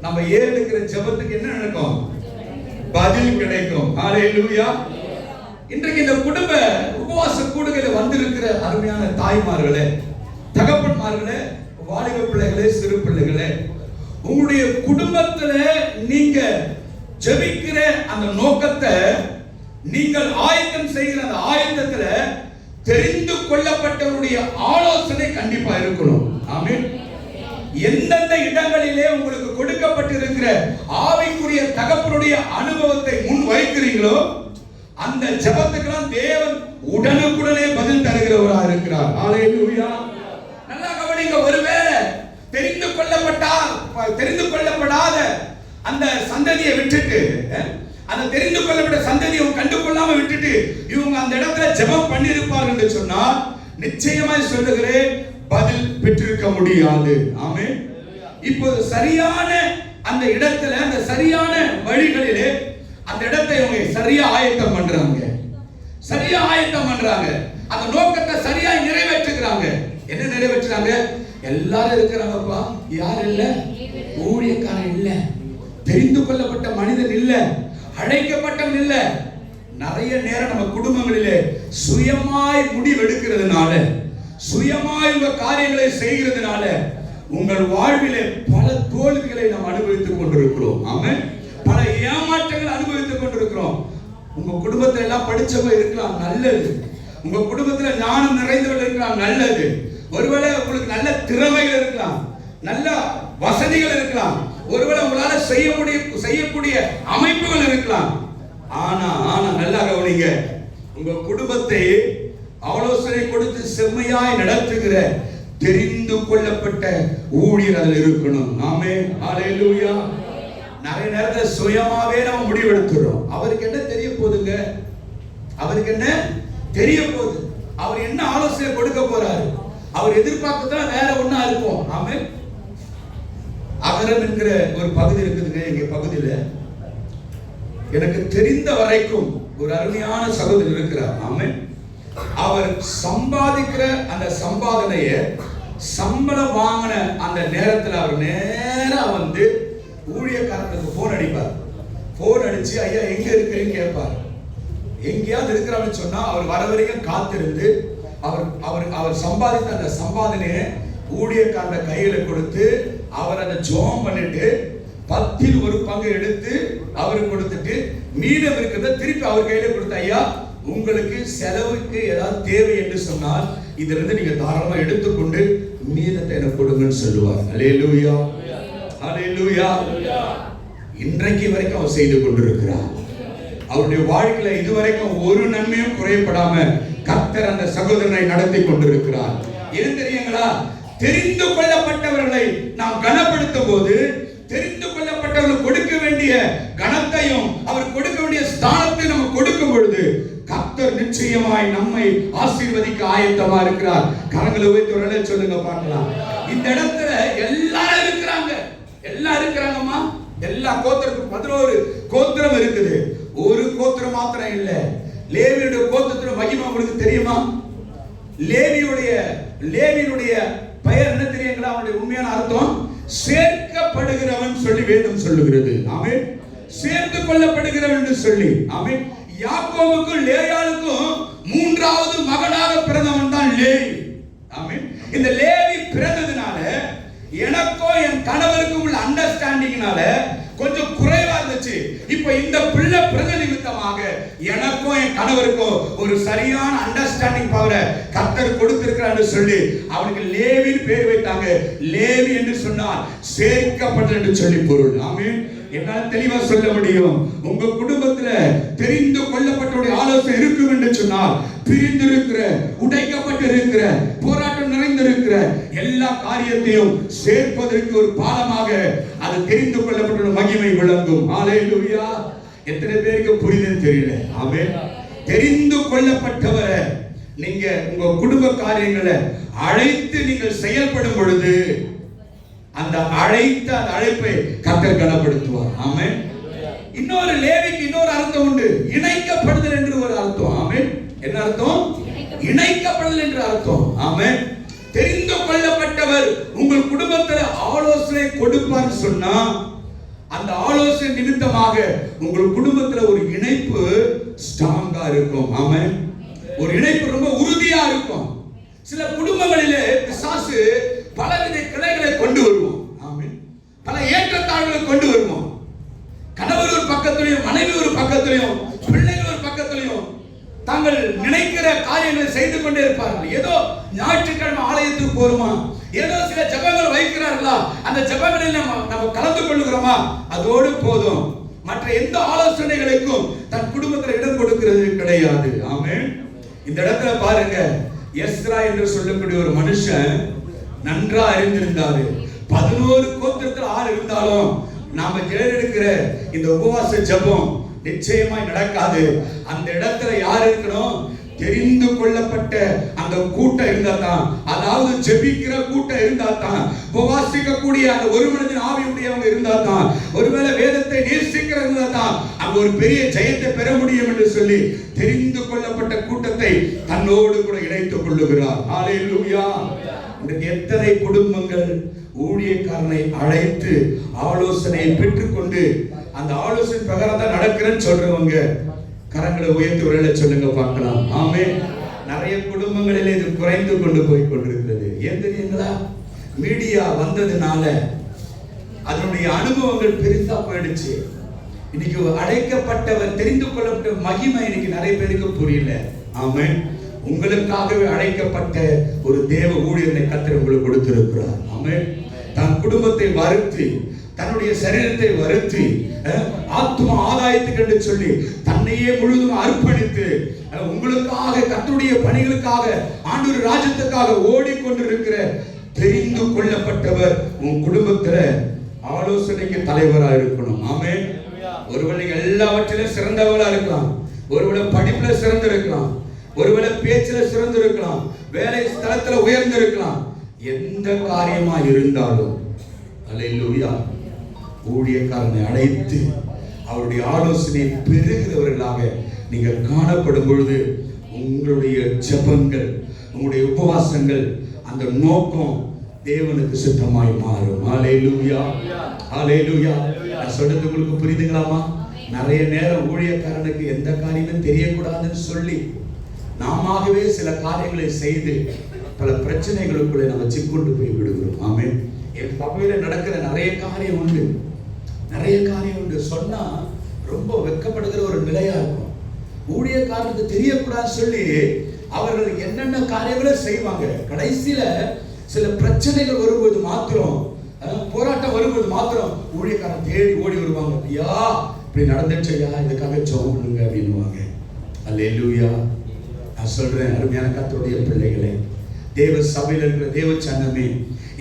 நம்ம ஏறெடுக்கிற ஜெபத்துக்கு என்ன நடக்கும்? பதில் கிடைக்கும். ஹalleluya. இன்றைக்கு இந்த குடும்ப உபவாச கூடுகையில வந்திருக்கிற அருமையான தாய்மார்களே, தகப்பன்மார்களே, வாலிப பிள்ளைகளே, சிறு பிள்ளைகளே, உங்களுடைய குடும்பத்துல நீங்க ஜெபிக்கிற அந்த நோக்கத்தை, நீங்கள் ஆயத்தம் செய்கிற அந்த ஆயத்தத்துல தெரிந்து கொள்ளப்பட்டவருடைய ஆலோசனை கண்டிப்பா இருக்கணும். ஆமென். எந்தெந்த இடங்களிலே உங்களுக்கு கொடுக்கப்பட்டிருக்கிற ஆவிக்குரிய தகப்பனுடைய அனுபவத்தை முன் வைக்கிறீங்களோ அந்த ஜெபத்துக்கெல்லாம் தேவன் உடனுக்குடனே பதில் தருகிறவராக இருக்கிறார். ஹalleluya. நல்லா கவனிங்க. ஒருவேளை தெரிந்து கொள்ளப்படாத அந்த சந்ததியை விட்டுட்டு, அந்த தெரிந்து கொள்ளப்பட்ட சந்ததியை கண்டு கொள்ளாம விட்டுட்டு இவங்க அந்த இடத்துல ஜெபம் பண்ணி இருப்பார்கள் என்று சொன்னால் நிச்சயமாய் சொல்லுகிறேன், பதில் பெற்றிருக்க முடியாது. ஆமென். இப்போ சரியான அந்த இடத்துல, அந்த சரியான வழிகளிலே அந்த இடத்தை இவங்க சரியா ஆயத்தம் பண்றாங்க. அந்த நோக்கத்தை சரியா நிறைவேற்றுகிறாங்க. என்ன நிறைவேற்றுறாங்க? எல்லாரும் இருக்கிறாங்கப்பா, யார் இல்ல? ஊழியக்காரன் இல்ல, தெரிந்து கொள்ளப்பட்ட மனிதன் இல்ல, அழைக்கப்பட்டவன் இல்ல. நிறைய நேரம் நம்ம குடும்பங்களிலே சுயமாய் முடிவெடுக்கிறதுனால, சுயமாய் உங்க காரியங்களை செய்கிறதுனால உங்கள் வாழ்விலே பல தோல்விகளை நாம் அனுபவித்துக் கொண்டிருக்கிறோம். ஆமென். பல ஏமாற்றங்களை அனுபவித்துக் கொண்டிருக்கிறோம். உங்க குடும்பத்துல எல்லாம் படிச்சவங்க இருக்கலாம், நல்லது. உங்க குடும்பத்துல ஞானம் நிறைந்தவர்கள் இருக்கலாம், நல்லது. ஒருவேளை உங்களுக்கு நல்ல திறமைகள் இருக்கலாம், நல்ல வசதிகள் இருக்கலாம், ஒருவேளை உங்களால செய்யக்கூடிய அமைப்புகள் இருக்கலாம். ஆனா நல்லா கவனிங்க, உங்க குடும்பத்தை ஆலோசனை கொடுத்து செம்மையாய் நடத்துகிற தெரிந்து கொள்ளப்பட்ட ஊழியர் அதில் இருக்கணும். ஆமென். ஹalleluya. நிறைய நேரத்துல சுயமாவே நம்ம முடிவெடுக்கிறோம். அவருக்கு என்ன தெரிய போகுதுங்க? அவருக்கு என்ன தெரிய போகுது? அவர் என்ன ஆலோசனை கொடுக்க போறாரு? அவர் எதிர்பார்க்கதான் வேற ஒண்ணா இருக்கும். ஆமென். அகரம் என்கிற ஒரு பகுதி இருக்குதுங்க எங்க பகுதியில. எனக்கு தெரிந்த வரைக்கும் ஒரு அருமையான சகோதரர் இருக்கிறார். ஆமென். அவர் சம்பாதிக்கிற அந்த சம்பாதனைய சம்பளம் வாங்கின அந்த நேரத்தில் அவர் நேரா வந்து ஊழியக்காரனுக்கு போன் அடிப்பார். போன் அடிச்சு ஐயா எங்க இருக்கிறீன்னு கேட்பார். எங்கேயாவது இருக்கிறான்னு சொன்னா அவர் வர வரைக்கும் காத்திருந்து அவர் சம்பாதித்த அந்த சம்பாதனையை ஊழியக்காரன கையில கொடுத்து அவர் அதை ஜோம் பண்ணிட்டு 10 1 பங்கு எடுத்து அவருக்கு கொடுத்துட்டு மீதம் இருக்கிறத திருப்பி அவர் கையில கொடுத்து ஐயா உங்களுக்கு செலவுக்கு ஏதாவது தேவை என்று சொன்னால் இதிலிருந்து நீங்க தாராளமா எடுத்துக்கொண்டு மீதத்தை எனக்கு கொடுங்கன்னு சொல்லுவார். அல்லேலூயா, அல்லேலூயா. இன்றைக்கு வரைக்கும் அவர் செய்து கொண்டிருக்கிறார். அவருடைய வாழ்க்கையில இதுவரைக்கும் ஒரு நன்மையும் குறையப்படாம கர்த்தர் அந்த சகோதரனை நடத்தி கொண்டிருக்கிறார். ஏன் தெரியுங்களா? தெரிந்து கொள்ளப்பட்டவர்களை நாம் கனப்படுத்தும் போது, தெரிந்து கொள்ளப்பட்டவர்கள் கொடுக்க வேண்டிய கனத்தையும் அவர் கொடுக்க வேண்டிய ஸ்தானத்தை நம்ம கொடுக்கும் பொழுது கர்த்தர் நிச்சயமாய் நம்மை ஆசீர்வதிக்க ஆயத்தமா இருக்கிறார். கரங்களை உயர்த்தி சொல்லுங்க பார்க்கலாம். இந்த இடத்துல எல்லாரும் இருக்கிறாங்க, எல்லாம் இருக்கிறாங்கம்மா. எல்லா கோத்திரத்துக்கும் 11 கோத்திரம் இருக்குது. ஒரு கோத்திரம் மாத்திரம் இல்ல. லேவியுடைய கோத்திரத்துல மகிமை உங்களுக்கு தெரியுமா? லேவியுடைய பெயர் என்ன தெரியுங்களா? அவனுடைய உண்மையான அர்த்தம் சேர்க்கப்படுகிறவன் சொல்லி வேதம் சொல்லுகிறது. ஆமென். சேர்த்து கொள்ளப்படுகிறவன் என்று சொல்லி. ஆமென். யாக்கோபுக்கும் லேயாளுக்கும் 3வது மகனாக பிறந்தவன் தான் லேவி. ஆமென். இந்த லேவி பிறந்ததுனால எனக்கோ என் கணவருக்கும் உள்ள அண்டர்ஸ்டாண்டிங்னால கொஞ்சம் குறைவா இருந்துச்சு. இப்போ இந்த பிள்ளை பிறந்த நிமித்தமாக எனக்கும் என் கணவருக்கும் ஒரு சரியான அண்டர்ஸ்டாண்டிங் பவரை கர்த்தர் கொடுத்திருக்கிறான்னு சொல்லி அவனுக்கு லேவின்னு பேர் வைத்தாங்க. லேவி என்று சொன்னால் சேர்க்கப்பட்ட என்று சொல்லி பொருள். ஆமென். என்னால தெளிவா சொல்ல முடியும். உங்க குடும்பத்துல தெரிந்து கொள்ளப்பட்ட ஆலோசனை இருக்கும் என்று சொன்னால் பிரிந்திருக்கிற, உடைக்கப்பட்டிருக்கிற, போராட்டம் நிறைந்திருக்கிற எல்லா காரியத்தையும் சேர்ப்பதற்கு ஒரு பாலமாக அது தெரிந்து கொள்ளப்பட்ட மகிமை விளங்கும். ஹல்லேலூயா. எத்தனை பேருக்கு புரியுதுன்னு தெரியல. ஆமென். தெரிந்து கொள்ளப்பட்டவரை நீங்க உங்க குடும்ப காரியங்களை அழைத்து நீங்கள் செயல்படும் பொழுது அந்த அழைப்பை கர்த்தர் கனப்படுத்துவார். ஆமென். இன்னொரு லேவிக்கு இன்னொரு அர்த்தம் உண்டு. இணைக்கப்படுதல் என்று ஒரு அர்த்தம். ஆமென். என்ன அர்த்தம்? இணைக்கப்படுதல் என்று அர்த்தம். ஆமென். தெரிந்து கொள்ளப்பட்டவர் உங்கள் குடும்பத்தில் ஆலோசனை கொடுப்பார் சொன்னா அந்த ஆலோசனை நிமித்தமாக உங்கள் குடும்பத்தில் ஒரு இணைப்பு ஸ்ட்ராங்கா இருக்கும். ஆமென். ஒரு இணைப்பு ரொம்ப உறுதியா இருக்கும். சில குடும்பங்களிலே பிசாசு பலவித கிளைகளை கொண்டு வருவோம். ஆமென். பல ஏற்றத்தாழ்வுகளை கொண்டு வருவோம். கணவர் ஒரு பக்கத்திலையும், மனைவி ஒரு பக்கத்திலையும், பிள்ளைகள் ஒரு பக்கத்திலையும் தாங்கள் நினைக்கிற காரியங்களை செய்து கொண்டே இருப்பார்கள். ஏதோ ஞாயிற்றுக்கிழமை ஆலயத்துக்கு போறோமா, ஏதோ சில ஜெபங்கள் வைக்கிறார்களா, அந்த ஜெபங்களில் நம்ம கலந்து கொள்ளுகிறோமா, அதோடு போதும். மற்ற எந்த ஆலோசனைகளுக்கும் தன் குடும்பத்தில் இடம் கொடுக்கிறது கிடையாது. ஆமென். இந்த இடத்துல பாருங்க, எஸ்ரா என்று சொல்லக்கூடிய ஒரு மனுஷன் நன்றா அறிந்திருந்தாரு. 11 கோத்திரத்தில் ஆள் இருந்தாலும் நாம எடுக்கிற இந்த உபவாச ஜெபம் நிச்சயமாய் நடக்காது. அந்த இடத்துல யார் இருக்கணும்? தெரிந்து கொள்ளப்பட்ட அந்த கூட்டம் இருந்தா தான், அதாவது ஜெபிக்கிற கூட்டம் இருந்தா தான், உபவாசிக்க கூடிய அந்த ஒரு மனிதன் ஆவியுடையவங்க இருந்தா தான், ஒருவேளை வேதத்தை நேசிக்கிற இருந்தா தான் அங்க ஒரு பெரிய ஜெயத்தை பெற முடியும் என்று சொல்லி தெரிந்து கொள்ளப்பட்ட கூட்டத்தை தன்னோடு கூட இணைத்துக் கொள்ளுகிறார். ஹல்லேலூயா. இன்றைக்கு எத்தனை குடும்பங்கள் ஊழியக்காரனை அழைத்து ஆலோசனையை பெற்றுக்கொண்டு அந்த ஆலோசனை பிரகாரம் தான் நடக்கிறேன்னு சொல்றவங்க கரங்களை உயர்த்தி உரையில சொல்லுங்க பார்க்கலாம். ஆமென். நிறைய குடும்பங்களில் இது குறைந்து கொண்டு போய் கொண்டிருக்கிறது. ஏன் தெரியுங்களா? மீடியா வந்ததுனால அதனுடைய அனுபவங்கள் பெருசா போயிடுச்சு. இன்னைக்கு அழைக்கப்பட்டவர், தெரிந்து கொள்ளப்பட்ட மகிமை இன்னைக்கு நிறைய பேருக்கு புரியல. ஆமென். உங்களுக்காகவே அழைக்கப்பட்ட ஒரு தேவ ஊழியரை கர்த்தர் உங்களுக்கு கொடுத்திருக்கிறார். ஆமென். தன் குடும்பத்தை வருத்தி, தன்னுடைய சரீரத்தை வருத்தி, ஆத்ம ஆதாயத்துக்கு என்று சொல்லி தன்னையே முழுதும் அர்ப்பணித்து உங்களுக்காக, கர்த்தருடைய பணிகளுக்காக, ஆண்டவர் ராஜ்யத்துக்காக ஓடிக்கொண்டிருக்கிற தெரிந்து கொள்ளப்பட்டவர் உன் குடும்பத்துல ஆலோசனைக்கு தலைவரா இருக்கணும். ஆமென். ஒருவேளை எல்லாவற்றிலும் சிறந்தவளா இருக்கலாம், ஒருவேளை படிப்புல சிறந்து இருக்கலாம், ஒருவேளை பேச்சுல சிறந்து இருக்கலாம், வேலை ஸ்தலத்துல உயர்ந்து இருக்கலாம். எந்த காரியமா இருந்தாலும் அல்லேலூயா, ஊழியக்காரனை அழைத்து அவருடைய ஆலோசனை பெறுகிறவர்களாக நீங்கள் காணப்படும் பொழுது உங்களுடைய ஜெபங்கள், உங்களுடைய உபவாசங்கள், அந்த நோக்கம் தேவனுக்கு சித்தமாய் மாறும். ஹல்லேலூயா, ஹல்லேலூயா. நான் சொல்றது உங்களுக்கு புரியுதுங்களாமா? நிறைய நேரம் ஊழியக்காரனுக்கு எந்த காரியமும் தெரியக்கூடாதுன்னு சொல்லி நாமவே சில காரியங்களை செய்து பல பிரச்சனைகளுக்குள்ளே நம்ம சிக்கொண்டு போய் விடுகிறோம். ஆமென். என் சபையில நடக்கிற நிறைய காரியம் உண்டு, சொன்னா ரொம்ப வெட்கப்படுகிற ஒரு நிலையா இருக்கும். ஊழியக்காரனுக்கு தெரியக்கூடாது சொல்லி அவர்கள் என்னென்ன காரியங்களை செய்வாங்க. கடைசியில சில பிரச்சனைகள் வரும்போது மாத்திரம், போராட்டம் வரும்போது மாத்திரம் ஊழியக்காரன் தேடி ஓடி வருவாங்க. ஐயா இப்படி நடந்துச்சு ஐயா, இதுக்காக ஜெபம் பண்ணுங்க அப்படின்னுவாங்க. அல்லேலூயா. நான் சொல்றேன் அருமையான கர்த்தருடைய பிள்ளைகளே, தேவ சபையில் இருக்கிற தேவ சன்னமே,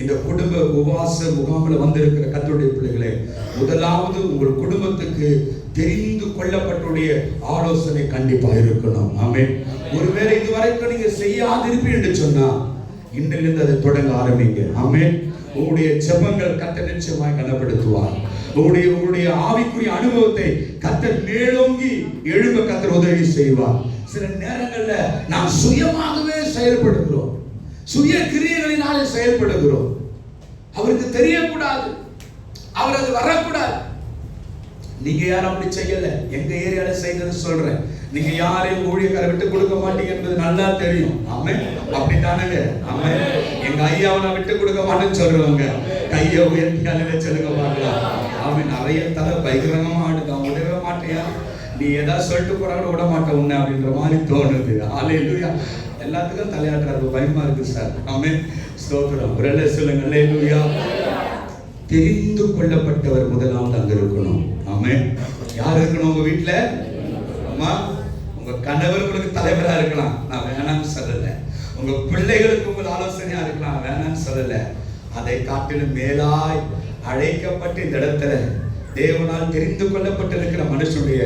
இந்த குடும்ப உபவாச முகாமில் வந்திருக்கிற கர்த்தருடைய பிள்ளைகளே, முதலாவது உங்கள் குடும்பத்துக்கு தெரிந்து கொள்ளப்பட்டுடைய ஆலோசனை கண்டிப்பா இருக்கணும். ஆமென். ஒருவேளை இதுவரைக்கும் நீங்க செய்யாதிருப்பீங்க என்று சொன்னா இன்றிலிருந்து அதை தொடங்க ஆரம்பிங்க. ஆமென். உங்களுடைய ஜெபங்கள் கர்த்தர் நிச்சயமாய் கனப்படுத்துவார். உங்களுடைய ஆவிக்குரிய அனுபவத்தை கர்த்தர் மேலோங்கி எழும்ப கர்த்தர் உதவி செய்வார். சில நேரங்கள்ல நாம் சுயமாகவே செயல்படுகிறோம், சுய கிரியைகளினாலே செயல்படுகிறோம். அவருக்கு தெரியக்கூடாது, அவர் அது வரக்கூடாது. நீங்க யாரும் அப்படி செய்யல. எங்க ஏரியால செய்தது சொல்றேன். நீங்க யாரையும் ஊழியக்கார விட்டு கொடுக்க மாட்டீங்க என்பது நல்லா தெரியும். ஆமென். அப்படித்தானுங்க. ஆமென். எங்க ஐயாவை விட்டு கொடுக்க மாட்டேன்னு சொல்றவங்க கையை உயர்த்தியாலே சொல்லுங்க பார்க்கலாம். ஆமென். நிறைய தலை பைக்கிரங்கமா ஆடுது. அவன் விடவே மாட்டியா, நீ ஏதாவது சொல்லிட்டு போறாங்க விட மாட்டேன் உன்னை அப்படின்ற மாதிரி தோணுது. அல்லேலூயா. எல்லாத்துக்கும் தலையாட்டுறாரு, பயமா இருக்கு சார். ஆமென். ஸ்தோத்திரம். பிரலே சொல்லுங்க. அல்லேலூயா. தெரிந்து கொள்ளப்பட்டவர் முதலாவது அங்க இருக்கணும். ஆமென். யார் இருக்கணும் உங்க வீட்டுல? அம்மா, உங்க கணவர் உங்களுக்கு தலைவரா இருக்கலாம், நான் வேணாம்னு சொல்லல. உங்க பிள்ளைகளுக்கு உங்கள் ஆலோசனையா இருக்கலாம், வேணாம்னு சொல்லல. அதை காட்டிலும் மேலாய் அழைக்கப்பட்டு இந்த இடத்துல தேவனால் தெரிந்து கொள்ளப்பட்டிருக்கிற மனுஷனுடைய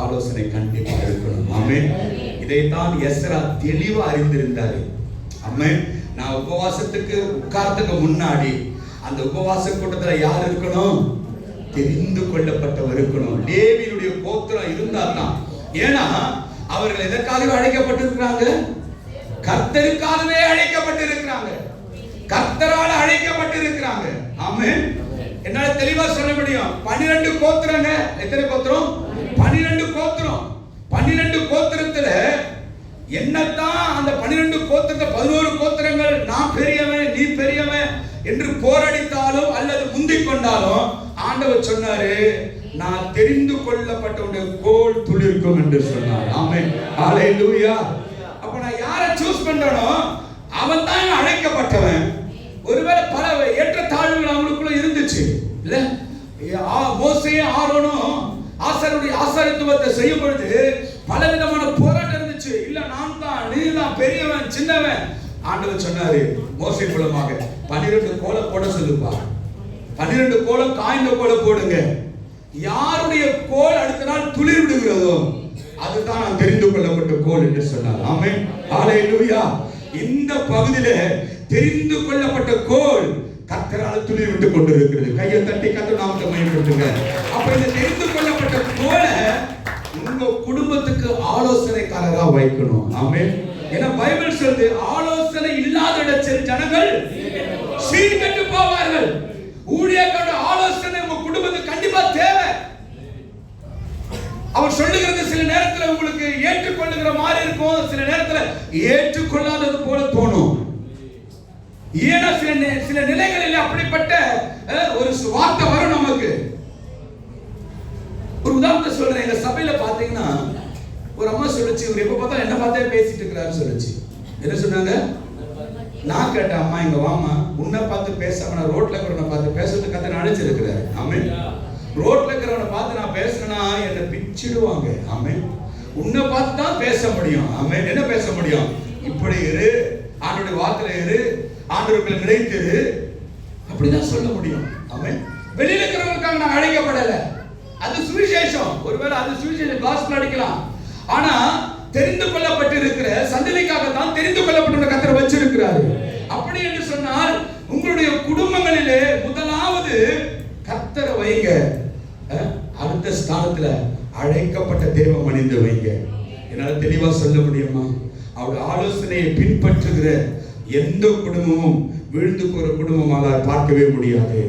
ஆலோசனை கண்டிப்பா இருக்கணும். ஆமென். இதைத்தான் எஸ்ரா தெளிவா அறிந்திருந்தாரு. ஆமென். நான் உபவாசத்துக்கு உட்கார்றதுக்கு முன்னாடி அந்த உபவாச கூட்டத்துல யார் இருக்கணும்? தெரிந்து கொள்ளப்பட்டவர் இருக்கணும். லேவியினுடைய கோத்திரம் இருந்தால்தான். ஏன்னா அவர்கள் எதற்காகவே அழைக்கப்பட்டிருக்கிறாங்க? கர்த்தருக்காகவே அழைக்கப்பட்டிருக்கிறாங்க, கர்த்தரால் அழைக்கப்பட்டிருக்கிறாங்க. ஆமென். என்னால தெளிவா சொல்ல முடியும். 12 கோத்திரங்க. எத்தனை கோத்திரம்? 12 கோத்திரம். 12 கோத்திரத்துல என்னத்தான் அந்த 12 கோத்திரத்தை 11 கோத்திரங்கள் நான் பெரியவன் நீ பெரியவன் என்று போராடித்தாலும் அல்லது முந்திக் கொண்டாலும் ஆண்டவர் சொன்னாரு, நான் தெரிந்து கொள்ளப்பட்ட கோல் துளிர்க்கும் என்று சொன்னார். ஆமென். ஹல்லேலூயா. அப்ப நான் யாரை சூஸ் பண்றேனோ அவன் தான் அழைக்கப்பட்டவன். ஒருவேளை பல ஏற்றத்தாழ்வுகள் அவங்களுக்குள்ள இருந்துச்சு இல்ல? மோசேயும் ஆரோனும் ஆசாரியருடைய ஆசாரியத்துவத்தை செய்யும் பொழுது பலவிதமான போராட்டம் இருந்துச்சு. இல்ல நான் தான், நீ தான் பெரியவன் சின்னவன். ஆண்டவர் சொன்னாரு மோசே மூலமாக 12 கோலம் போட சொல்லுப்பா. 12 கோலம் காய்ந்த கோலம் போடுங்க. யாருடைய கோல் அடுத்த நாள் துளிர் விடுகிறதோ அதுதான் நான் தெரிந்து கொள்ளப்பட்ட கோல் என்று சொன்னார். ஆமென். ஹல்லேலூயா. இந்த பகுதியில தெரிந்து கொள்ளப்பட்ட கோல் கர்த்தரால் துளிர் விட்டு கொண்டிருக்கிறது. கையை தட்டி கர்த்தர் நாமத்தை மகிமைப்படுத்துங்க. அப்ப இந்த தெரிந்து கொள்ளப்பட்ட கோலை உங்க குடும்பத்துக்கு ஆலோசனைக்காரரா வைக்கணும். ஆமென். ஏன்னா பைபிள் சொல்லுது, ஆலோசனை இல்லாத இடத்தில் ஜனங்கள் சீர்கெட்டு போவார்கள். ஊழியக்காரோட ஆலோசனை உங்க குடும்பத்துக்கு கண்டிப்பா தேவை. அவர் சொல்லுகிறது சில நேரத்துல உங்களுக்கு ஏற்றுக்கொள்ளுகிற மாதிரி இருக்கும், சில நேரத்துல ஏற்றுக்கொள்ளாதது போல தோணும். ஏன்னா சில நிலைகளில் அப்படிப்பட்ட ஒரு வார்த்தை வரும் நமக்கு. ஒரு உதாரணத்தை சொல்றேன். எங்க சபையில பாத்தீங்கன்னா ஒரு அம்மா சொல்லுச்சு, இவர் எப்ப பார்த்தா என்ன பார்த்தே பேசிட்டு இருக்கிறாரு சொல்லுச்சு. என்ன சொன்னாங்க? நான் கேட்டேன், அம்மா இங்க வாமா, உன்னை பார்த்து பேசாம நான் ரோட்ல இருக்கிறவனை பார்த்து பேசுறதுக்கு கர்த்தர் அழைச்சிருக்கிறாரு. ஆமென். ரோட்ல இருக்கிறவனை பார்த்து நான் பேசுறேன்னா என்னை பிச்சிடுவாங்க. ஆமென். உன்னை பார்த்து தான் பேச முடியும். ஆமென். என்ன பேச முடியும்? இப்படி இரு, ஆண்டவருடைய வார்த்தையில இரு, ஆண்டவருக்குள்ள நிலைத்திரு, அப்படிதான் சொல்ல முடியும். ஆமென். வெளியில இருக்கிறவங்களுக்காக நான் அழைக்கப்படல, அது சுவிசேஷம். ஒருவேளை அது சுவிசேஷம் காஸ்பல் அடிக்கலாம். ஆனா தெரிந்து கொள்ளப்பட்டிருக்கிற சந்ததிக்காக தான் தெரிந்து கொள்ளப்பட்ட கர்த்தர் வச்சிருக்கிறாரு. அப்படி என்று சொன்னால் உங்களுடைய குடும்பங்களிலே முதலாவது கர்த்தரை வைங்க. அடுத்த ஸ்தானத்துல அழைக்கப்பட்ட தேவ மனிதனை வைங்க. என்னால தெளிவா சொல்ல முடியுமா? அவருடைய ஆலோசனையை பின்பற்றுகிற எந்த குடும்பமும் விழுந்து போற குடும்பமாக பார்க்கவே முடியாது.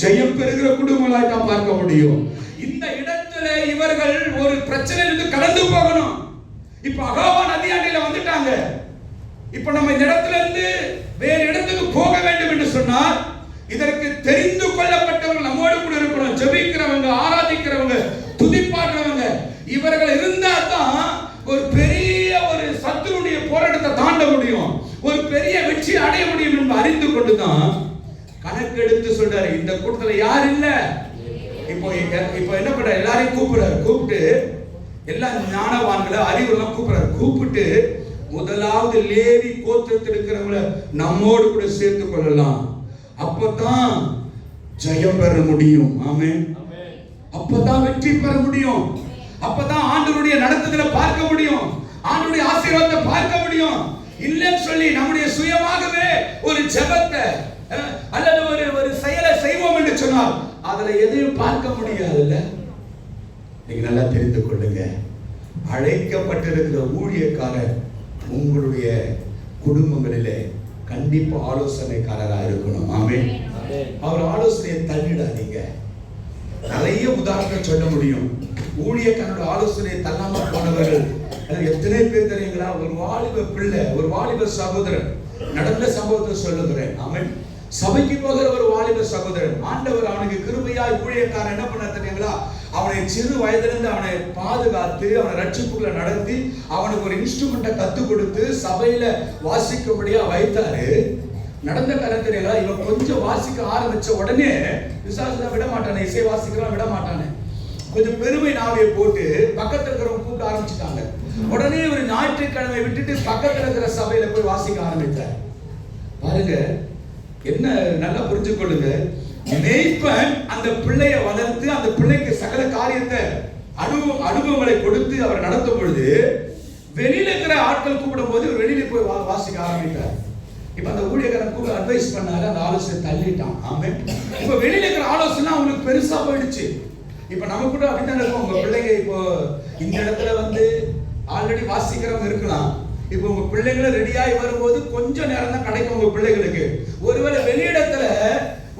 ஜெயம் பெறுகிற குடும்பங்களாக தான் பார்க்க முடியும். இந்த இடத்துல இவர்கள் ஒரு பிரச்சனையிலிருந்து கடந்து போகணும். இப்ப அகாவா நதியாண்டில வந்துட்டாங்க. இப்ப நம்ம இந்த இடத்துல இருந்து வேறு இடத்துக்கு போக வேண்டும் என்று சொன்னால் இதற்கு தெரிந்து கொள்ளப்பட்டவர்கள் நம்மோடு கூட இருக்கணும். ஜெபிக்கிறவங்க, ஆராதிக்கிறவங்க, துதிப்பாடுறவங்க, இவர்கள் இருந்தா தான் அறிந்து கொண்டுதான் கணக்கெடுத்து சொல்றாரு. இந்த கூட்டத்துல யார் இல்ல, இப்போ என்ன பண்ற, எல்லாரையும் கூப்பிடுறாரு. கூப்பிட்டு எல்லா ஞானவான்களை அறிவுலாம் கூப்பிடுறாரு. கூப்பிட்டு முதலாவது லேவி கோத்திரத்தில் இருக்கிறவங்கள நம்மோடு கூட சேர்த்து கொள்ளலாம், அப்பதான் ஜெயம் பெற முடியும். ஆமென். அப்பதான் வெற்றி பெற முடியும், அப்பதான் ஆண்டவருடைய நடத்துதலை பார்க்க முடியும், ஆண்டவருடைய ஆசீர்வாதத்தை பார்க்க முடியும். இல்லைன்னு சொல்லி நம்முடைய சுயமாகவே ஒரு ஜெபத்தை அல்லது ஒரு செயலை செய்வோம் என்று சொன்னால் அதுல எதையும் பார்க்க முடியாதுல்ல. நீங்க நல்லா தெரிந்து கொள்ளுங்க, அழைக்கப்பட்டிருக்கிற ஊழியக்காரர் உங்களுடைய குடும்பங்களிலே கண்டிப்பா ஆலோசனைக்காரராக இருக்கணும். ஆமென். அவர் ஆலோசனையை தள்ளிடாதீங்க. நிறைய உதாரணம் சொல்ல முடியும். ஊழியக்காரனோட ஆலோசனையை தள்ளாம போனவர்கள் எத்தனை பேர் தெரியுங்களா? ஒரு வாலிப பிள்ளை, ஒரு வாலிப சகோதரன், நடந்த சம்பவத்தை சொல்லுகிறேன். ஆமென். சபைக்கு போகிற ஒரு வாலிப சகோதரன், ஆண்டவர் அவனுக்கு கிருபையாய் ஊழியக்காரன் என்ன பண்ண தெரியுங்களா? அவனை சிறு வயதிலிருந்து அவனை பாதுகாத்து அவனை ரட்சிப்புகளை நடத்தி அவனுக்கு ஒரு இன்ஸ்ட்ருமெண்ட்டை கத்துக் கொடுத்து சபையில வாசிக்கும்படியா வைத்தாரு. நடந்த கருத்துங்களா, இவன் கொஞ்சம் வாசிக்க ஆரம்பிச்ச உடனே விசுவாசம் விட மாட்டானே, இசை வாசிக்கலாம் விட மாட்டானே, கொஞ்சம் பெருமை நாவையை போட்டு பக்கத்துல இருக்கிறவங்க கூப்பிட ஆரம்பிச்சுட்டாங்க. உடனே ஒரு ஞாயிற்றுக்கிழமை விட்டுட்டு பக்கத்துல இருக்கிற சபையில போய் வாசிக்க ஆரம்பித்தார். பாருங்க, என்ன நல்லா புரிஞ்சு கொள்ளுங்க. மேய்ப்பன் அந்த பிள்ளைய வளர்த்து அந்த பிள்ளைக்கு சகல காரியத்தை அனுபவங்களை கொடுத்து அவர் நடத்தும் பொழுது வெளியில இருக்கிற ஆட்கள் கூப்பிடும் போது வெளியில போய் வாசிக்க ஆரம்பித்தார். இப்ப அந்த ஊழியக்காரன் கூட அட்வைஸ் பண்ணாரு, அந்த ஆலோசனை தள்ளிட்டான். ஆமென். இப்ப வெளியில இருக்கிற ஆலோசனை அவங்களுக்கு பெருசா போயிடுச்சு. இப்ப நம்ம கூட அப்படித்தான் இருக்கும். உங்க பிள்ளைங்க இப்போ இந்த இடத்துல வந்து ஆல்ரெடி வாசிக்கிறவங்க இருக்கலாம். இப்போ உங்க பிள்ளைங்களை ரெடியாகி வரும்போது கொஞ்சம் நேரம் தான் கிடைக்கும் உங்க பிள்ளைகளுக்கு. ஒருவேளை வெளியிடத்துல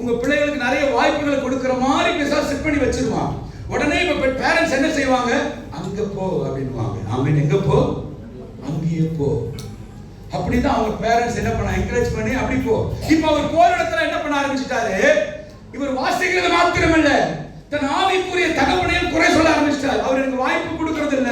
உங்க பிள்ளைகளுக்கு நிறைய வாய்ப்புகளை கொடுக்கிற மாதிரி பிசாசு செட் பண்ணி வச்சிருவான். உடனே இப்ப பேரண்ட்ஸ் என்ன செய்வாங்க? அங்க போ அப்படின்வாங்க. ஆமென். எங்க போ? அங்கேயே போ. அப்படிதான் அவங்க பேரண்ட்ஸ் என்ன பண்ண என்கரேஜ் பண்ணி அப்படி போ. இப்ப அவர் போற இடத்துல என்ன பண்ண ஆரம்பிச்சிட்டாரு? இவர் வாசிக்கிறது மாத்திரமல்ல, தன் ஆவிக்குரிய தகவலையும் குறை சொல்ல ஆரம்பிச்சிட்டார். அவர் எனக்கு வாய்ப்பு கொடுக்கறது இல்ல.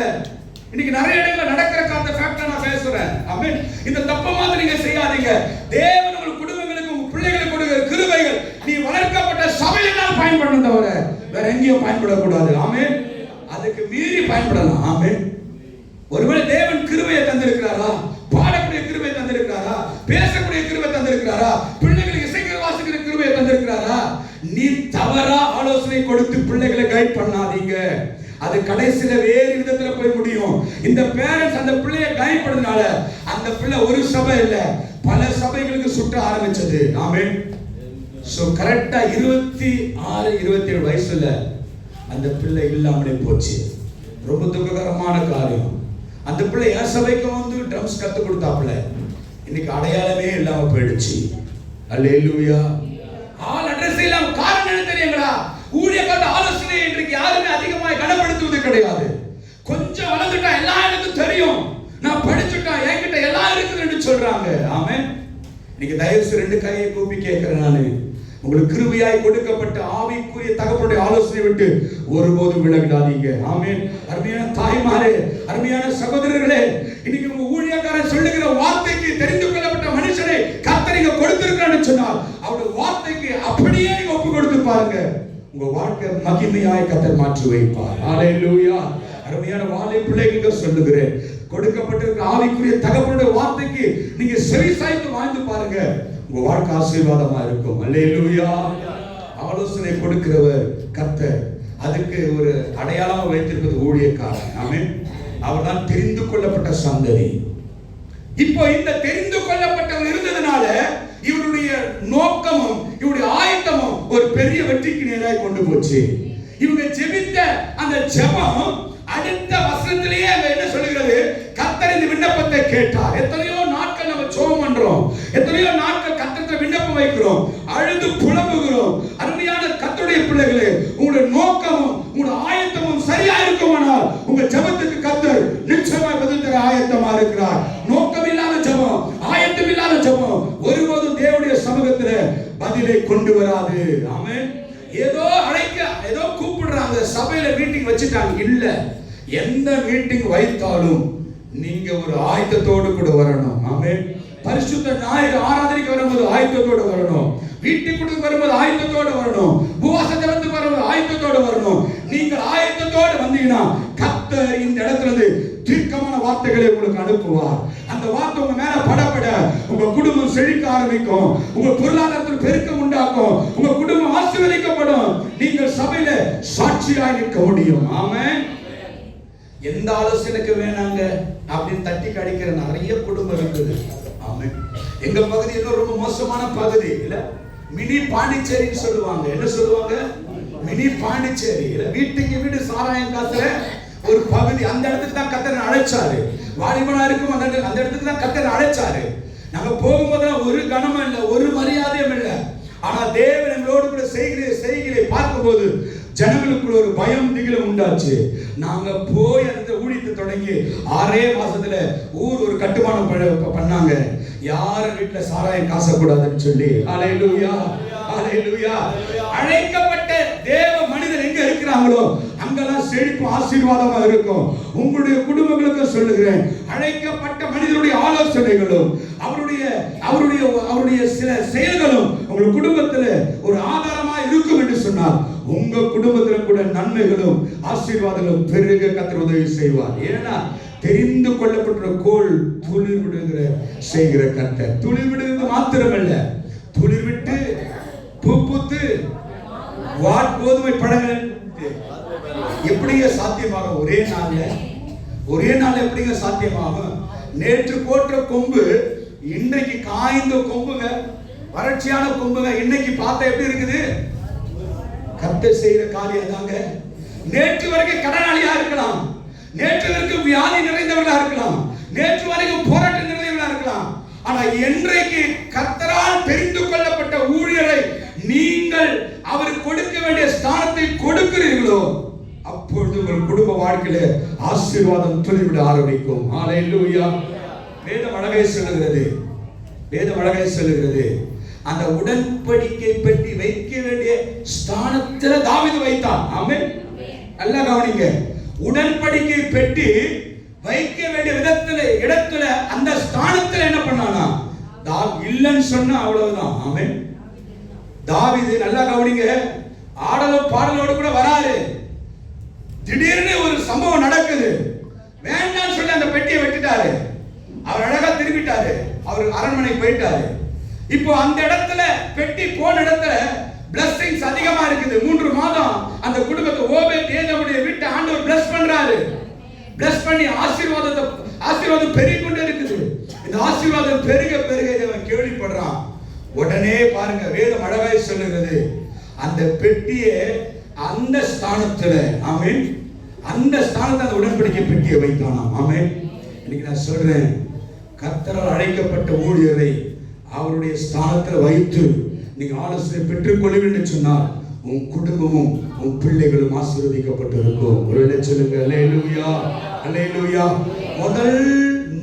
இன்னைக்கு நிறைய இடங்கள்ல நடக்கிற காத்த ஃபேக்டா நான் பேசுறேன். ஆமென். இந்த தப்ப மாதிரி நீங்க செய்யாதீங்க. தேவன் உங்கள் குடும்பங்களுக்கு உங்க பிள்ளைகளுக்கு கொடுக்கிற கிருபைகள் நீ வளர்க்கப்பட்ட சபையினால் பயன்படணும் தவிர வேற எங்கேயும் பயன்படக்கூடாது. ஆமென். அதுக்கு மீறி பயன்படலாம். ஆமென். ஒருவேளை தேவன் கிருபையை தந்திருக்கிறாரா? பாடக்கூடிய கிருபையை தந்திருக்கிறாரா? பேசக்கூடிய கிருபை தந்திருக்கிறாரா? பிள்ளைகளுக்கு இசைக்கிற வாசிக்கிற கிருபையை தந்திருக்கிறாரா? நீ தவறா ஆலோசனை கொடுத்து பிள்ளைகளை கைட் பண்ணாதீங்க. அது கடைசியில வேறு விதத்துல போய் முடியும். இந்த பேரண்ட்ஸ் அந்த பிள்ளையை கைட் பண்ணதுனால அந்த பிள்ளை ஒரு சபை இல்ல பல சபைகளுக்கு சுற்ற ஆரம்பிச்சது. ஆமென். சோ கரெக்டா 26 27 வயசுல அந்த பிள்ளை இல்லாமலே போச்சு. ரொம்ப துக்ககரமான காரியம். அந்த பிள்ளை என் சபைக்கு வந்து ட்ரம்ஸ் கத்து கொடுத்தாப்புல இன்னைக்கு அடையாளமே இல்லாம போயிடுச்சு. அல்லேலூயா. ஆல் அட்ரஸ் இல்லாம காரணம் என்ன தெரியுங்களா? ஊழியக்கார ஆலோசனை இன்றைக்கு யாருமே அதிகமாக கனப்படுத்துவது கிடையாது. கொஞ்சம் வளர்ந்துட்டா எல்லா எனக்கும் தெரியும், நான் படிச்சுட்டேன், என்கிட்ட எல்லாம் இருக்குதுன்னு சொல்றாங்க. ஆமென். இன்னைக்கு தயவுசெய்து 2 கையை கூப்பி கேட்கிறேன் நானு, உங்களுக்கு கிருபையாய் கொடுக்கப்பட்ட ஆவிக்குரிய தகப்பனுடைய ஆலோசனை விட்டு ஒருபோதும் விலகிடாதீங்க. ஆமென். அருமையான தாய்மாரே, அருமையான சகோதரர்களே, இன்னைக்கு உங்க ஊழியக்காரன் சொல்லுகிற வார்த்தைக்கு தெரிந்து கொள்ளப்பட்ட மனுஷனை கர்த்தர் நீங்க கொடுத்திருக்கான்னு சொன்னால் அவருடைய வார்த்தைக்கு அப்படியே நீங்க ஒப்பு கொடுத்து பாருங்க, உங்க வாழ்க்கை மகிமையாய் கர்த்தர் மாற்றி வைப்பார். ஹalleluya. அருமையான வாலிப பிள்ளைகளுக்கு சொல்லுகிறேன், கொடுக்கப்பட்டிருக்கிற ஆவிக்குரிய தகப்பனுடைய வார்த்தைக்கு நீங்க செவி சாய்த்து வாழ்ந்து பாருங்க, உங்க வாழ்க்கை ஆசீர்வாதமா இருக்கும். அல்லேலூயா. ஆலோசனை கொடுக்கிறவர் கர்த்தர். அதுக்கு ஒரு அடையாளமா வைத்திருப்பது ஊழியக்காரன். ஆமென். அவர்தான் தெரிந்து கொள்ளப்பட்ட சந்ததி. இப்போ இந்த தெரிந்து கொள்ளப்பட்டவர் இருந்ததனால இவருடைய நோக்கமும் இவருடைய ஆயத்தமும் ஒரு பெரிய வெற்றிக்கு நேராக கொண்டு போச்சு. இவங்க ஜெபித்த அந்த ஜெபம் அடுத்த வசனத்திலேயே அங்க என்ன சொல்லுகிறது? கர்த்தர் இந்த விண்ணப்பத்தை கேட்டார். எத்தனையோ நாட்கள் நம்ம ஜெபம் பண்றோம், எத்தனையோ நாட்கள் கர்த்தருக்கு விண்ணப்பம் வைக்கிறோம், அழுது புலம்புகிறோம். அருமையான கர்த்தருடைய பிள்ளைகளே, உங்களுடைய நோக்கமும் உங்களுடைய ஆயத்தமும் சரியா இருக்குமானால் உங்க ஜெபத்துக்கு கர்த்தர் நிச்சயமா பதில் தர ஆயத்தமா இருக்கிறார். நோக்கம் இல்லாத ஜெபம், ஆயத்தம் இல்லாத ஜெபம் ஒருபோதும் தேவனுடைய சமூகத்துல பதிலை கொண்டு வராது. ஆமென். ஏதோ ஏதோ கூப்பிடுறாங்க, சபையில மீட்டிங் வச்சுட்டாங்க, இல்ல எந்த மீட்டிங் வைத்தாலும் நீங்க ஒரு ஆயத்தத்தோடு கூட வரணும். ஆமென். பரிசுத்த ஞாயிறு ஆராதனைக்கு வரும்போது ஆயத்தத்தோடு வரணும். வீட்டுக்கு வரும்போது ஆயத்தத்தோடு வரணும். உபவாச ஜெபத்துக்கு வரும்போது ஆயத்தத்தோடு வரணும். நீங்கள் ஆயத்தத்தோடு வந்தீங்கன்னா கர்த்தர் இந்த இடத்துல இருந்து தீர்க்கமான வார்த்தைகளை உங்களுக்கு அனுப்புவார். அந்த வார்த்தை உங்க மேல படப்பட உங்க குடும்பம் செழிக்க ஆரம்பிக்கும். உங்க பொருளாதாரத்தில் பெருக்கம் உண்டாக்கும். உங்க குடும்பம் ஆசீர்வதிக்கப்படும். நீங்கள் சபையில சாட்சியாய் நிற்க முடியும். ஆமென். எந்த ஆலோசனைக்கு வேணாங்க அப்படின்னு தட்டி கடிக்கிற நிறைய குடும்பம் இருக்குது. ஆமென். எங்க பகுதி இன்னும் ரொம்ப மோசமான பகுதி இல்ல, மினி பாண்டிச்சேரின்னு சொல்லுவாங்க. என்ன சொல்லுவாங்க? மினி பாண்டிச்சேரி. வீட்டுக்கு வீடு சாராயம் காசுல ஒரு பகுதி. அந்த இடத்துக்கு தான் கர்த்தர் அழைச்சாரு. வாலிபனா இருக்கும் அந்த இடத்துக்கு தான் கர்த்தர் அழைச்சாரு. நாங்க போகும்போது ஒரு கனமும் இல்லை, ஒரு மரியாதையும் இல்லை. ஆனா தேவன் எங்களோடு கூட செய்கிறதை பார்க்கும்போது ஜனங்களுக்குள்ள ஒரு பயம் திகிலும் உண்டாச்சு. நாங்க போய் அந்த ஊழியத்தை தொடங்கி 6 மாசத்துல ஊர் ஒரு கட்டுமானம் பண்ணாங்க. யாரும் வீட்டுல சாராயம் காசக்கூடாதுன்னு சொல்லி. ஹல்லேலூயா, ஹல்லேலூயா. அழைக்கப்பட்ட தேவ மனிதர் எங்க இருக்கிறாங்களோ அங்கெல்லாம் செழிப்பு ஆசீர்வாதமா இருக்கும். உங்களுடைய குடும்பங்களுக்கு சொல்லுகிறேன், அழைக்கப்பட்ட மனிதருடைய ஆலோசனைகளும் அவருடைய சில செயல்களும் உங்கள் குடும்பத்துல ஒரு ஆதாரமா இருக்கும் என்று சொன்னார். உங்க குடும்பத்துல கூட நன்மைகளும் ஆசீர்வாதங்களும் பெருக கர்த்தர் உதவி செய்வார். ஏன்னா தெரிந்து கொள்ளப்பட்ட கோல் துளிர் விடுகிற செய்கிற கர்த்தர். துளிர் விடுகிறது மாத்திரமல்ல, துளிர் விட்டு பூ பூத்து கோதுமை பழங்கள் எப்படிங்க சாத்தியமாகும்? ஒரே நாள் எப்படிங்க சாத்தியமாகும்? நேற்று போட்ட கொம்பு இன்றைக்கு காய்ந்த கொம்புங்க, வறட்சியான கொம்புங்க. இன்னைக்கு பார்த்தா எப்படி இருக்குது? கர்த்தர் செய்யற காரியம் தாங்க. நேற்று வரைக்கும் கடனாளியா இருக்கலாம், நேற்று வரைக்கும் வியாதி நிறைந்தவர்களா இருக்கலாம், நேற்று வரைக்கும் போராட்டம் நிறைந்தவர்களா இருக்கலாம். ஆனா இன்றைக்கு கர்த்தரால் தெரிந்து கொள்ளப்பட்ட ஊழியரை நீங்கள் அவருக்கு கொடுக்க வேண்டிய ஸ்தானத்தை கொடுக்கிறீர்களோ அப்பொழுது உங்கள் குடும்ப வாழ்க்கையில ஆசீர்வாதம் துளிர்விட ஆரம்பிக்கும். ஹல்லேலூயா. வேதம் அழகாய் சொல்லுகிறது, அந்த உடன்படிக்கை பெட்டி வைக்க வேண்டிய ஸ்தானத்துல தாவீது வைத்தான். ஆமென். நல்லா கவனிங்க, உடன்படிக்கை பெட்டி வைக்க வேண்டிய இடத்துல அந்த ஸ்தானத்துல என்ன பண்ணானா? இல்லைன்னு சொன்னா அவ்வளவுதான். ஆமென். தாவீது நல்லா கவனிங்க, ஆடலும் பாடலோடு கூட வராரு. திடீர்னு ஒரு சம்பவம் நடக்குது. வேண்டாம்னு சொல்லி அந்த பெட்டியை வெட்டிட்டாரு. அவர் அழகா திரும்பிட்டாரு, அவர் அரண்மனை போயிட்டாரு. இப்போ அந்த இடத்துல பெட்டி போன இடத்துல பிளஸிங்ஸ் அதிகமா இருக்குது. 3 மாதம் அந்த குடும்பத்தை ஓபேத் ஏதோமுடைய வீட்டை ஆண்டவர் பிளஸ் பண்றாரு. பிளஸ் பண்ணி ஆசீர்வாதம் பெருகிக் கொண்டே இருக்குது. இந்த ஆசீர்வாதம் பெருக அவன் கேள்விப்படுறான். உடனே பாருங்க, வேதம் அழகாய் சொல்லுகிறது, அந்த பெட்டியை அந்த ஸ்தானத்துல, ஆமென், அந்த ஸ்தானத்துல அந்த உடன்படிக்கை பெட்டியை வைத்தானாம். ஆமென். இன்னைக்கு நான் சொல்றேன், கர்த்தரால் அழைக்கப்பட்ட ஊழியரை அவருடைய ஸ்தானத்தில் வைத்து நீங்க ஆலோசனை பெற்றுக் கொள்ளுங்கள் சொன்னால் உன் குடும்பமும் உன் பிள்ளைகளும் ஆசீர்வதிக்கப்பட்டிருக்கும். ஒரு சொல்லுங்க அல்லேலூயா, அல்லேலூயா. முதல்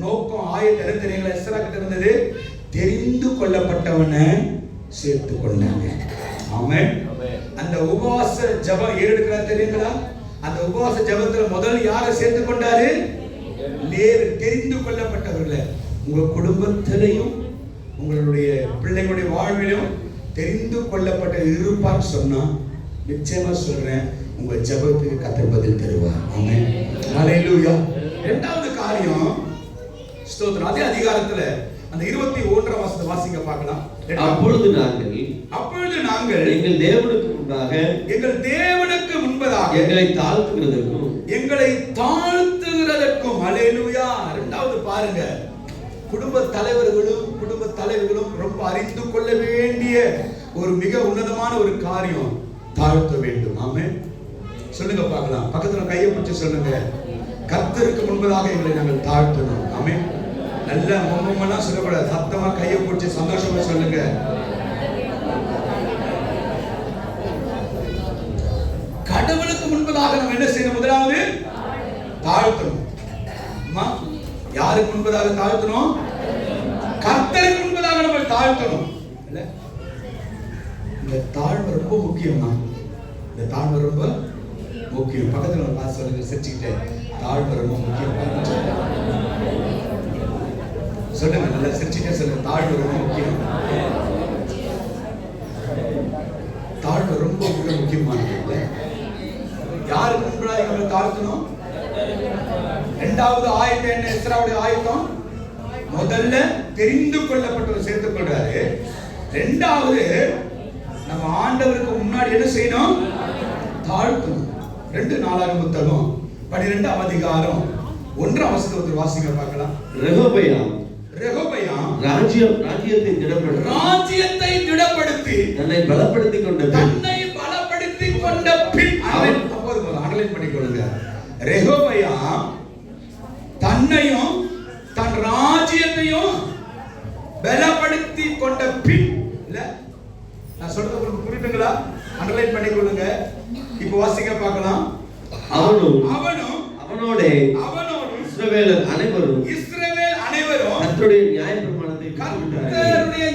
நோக்கம் ஆயத்தீங்களா எஸ்ரா கிட்ட இருந்தது, தெரிந்து கொள்ளப்பட்டவனை சேர்த்து கொண்டாங்க. ஆமென். அந்த உபவாச ஜெபம் ஏறெடுக்கிறா தெரியுங்களா? அந்த உபவாச ஜெபத்துல முதல் யாரை சேர்த்து கொண்டாரு? தெரிந்து கொள்ளப்பட்டவர்களை. உங்க குடும்பத்திலையும் உங்களுடைய பிள்ளைகளுடைய வாழ்விலும் தெரிந்து கொள்ளப்பட்ட இருப்பான்னு சொன்னா நிச்சயமா சொல்றேன், உங்க ஜெபத்துக்கு கர்த்தர் பதில் தருவார். ஆமென். ஹல்லேலூயா. இரண்டாவது காரியம், ஸ்தோத்திரம். அதே அதிகாரத்துல அந்த 21ஆம் வசனத்தை வாசிங்க பார்க்கலாம். அப்பொழுது நாங்கள் எங்கள் தேவனுக்கு முன்பதாக எங்களை தாழ்த்துகிறதற்கும். ஹல்லேலூயா. இரண்டாவது பாருங்க, குடும்ப தலைவர்களும் ரொம்ப அறிந்து கொள்ள வேண்டிய ஒரு மிக உன்னதமான ஒரு காரியம், தாழ்த்த வேண்டும். ஆமென். சொல்லுங்க பார்க்கலாம், பக்கத்துல கையை பிடிச்சு சொல்லுங்க, கர்த்தருக்கு முன்பதாக எங்களை நாங்கள் தாழ்த்தணும். ஆமென். நல்ல மொம்மலாம் சொல்லக்கூடாது, சத்தமா கையை பிடிச்சு சந்தோஷமா சொல்லுங்க. கடவுளுக்கு முன்பதாக நம்ம என்ன செய்யணும்? முதலாவது தாழ்த்தணும். யாருக்கு முன்பதாக தாழ்த்தணும்? கர்த்தருக்கு முன்பதாக நம்ம தாழ்த்தணும். இல்ல, இந்த தாழ்வு ரொம்ப முக்கியமா. இந்த தாழ்வு ரொம்ப முக்கியம். பக்கத்துல ஒரு பாஸ் சொல்லுங்க, சிரிச்சுக்கிட்டே, தாழ்வு ரொம்ப முக்கியம். சொல்லுங்க, நல்லா சிரிச்சுட்டே சொல்லுங்க. தாழ்வு ரொம்ப முக்கியம். தாழ்வு ரொம்ப மிக முக்கியமானது. யாருக்கு முன்பதாக எங்களை தாழ்த்தணும்? இரண்டாவது ஆயத்தம் என்ன? எஸ்ராவுடைய ஆயத்தம் முதல்ல தெரிந்து கொள்ளப்பட்டவர் சேர்த்துக் கொள்றாரு. இரண்டாவது நம்ம ஆண்டவருக்கு முன்னாடி என்ன செய்யணும்? தாழ்த்தணும். 2 நாளாகமம் புத்தகம் 12ஆம் அதிகாரம் 1ஆம் வசனத்தை வாசிக்க பார்க்கலாம். ரெகொபெயாம் ராஜ்யத்தை திடப்படுத்தி தன்னை பலப்படுத்திக் கொண்ட பின் அப்போது அண்டர்லைன் பண்ணிக்கொள்ளுங்க. ரெகொபெயாம் தன்னையும் தன் ராஜ்யத்தையும் பலப்படுத்தி கொண்ட பின், இல்ல நான் சொல்றது உங்களுக்கு புரியுதுங்களா? அண்டர்லைன் பண்ணிக்கொள்ளுங்க. இப்போ வாசிக்க பார்க்கலாம். அவனோட இஸ்ரவேல் அனைவரும் கர்த்தருடைய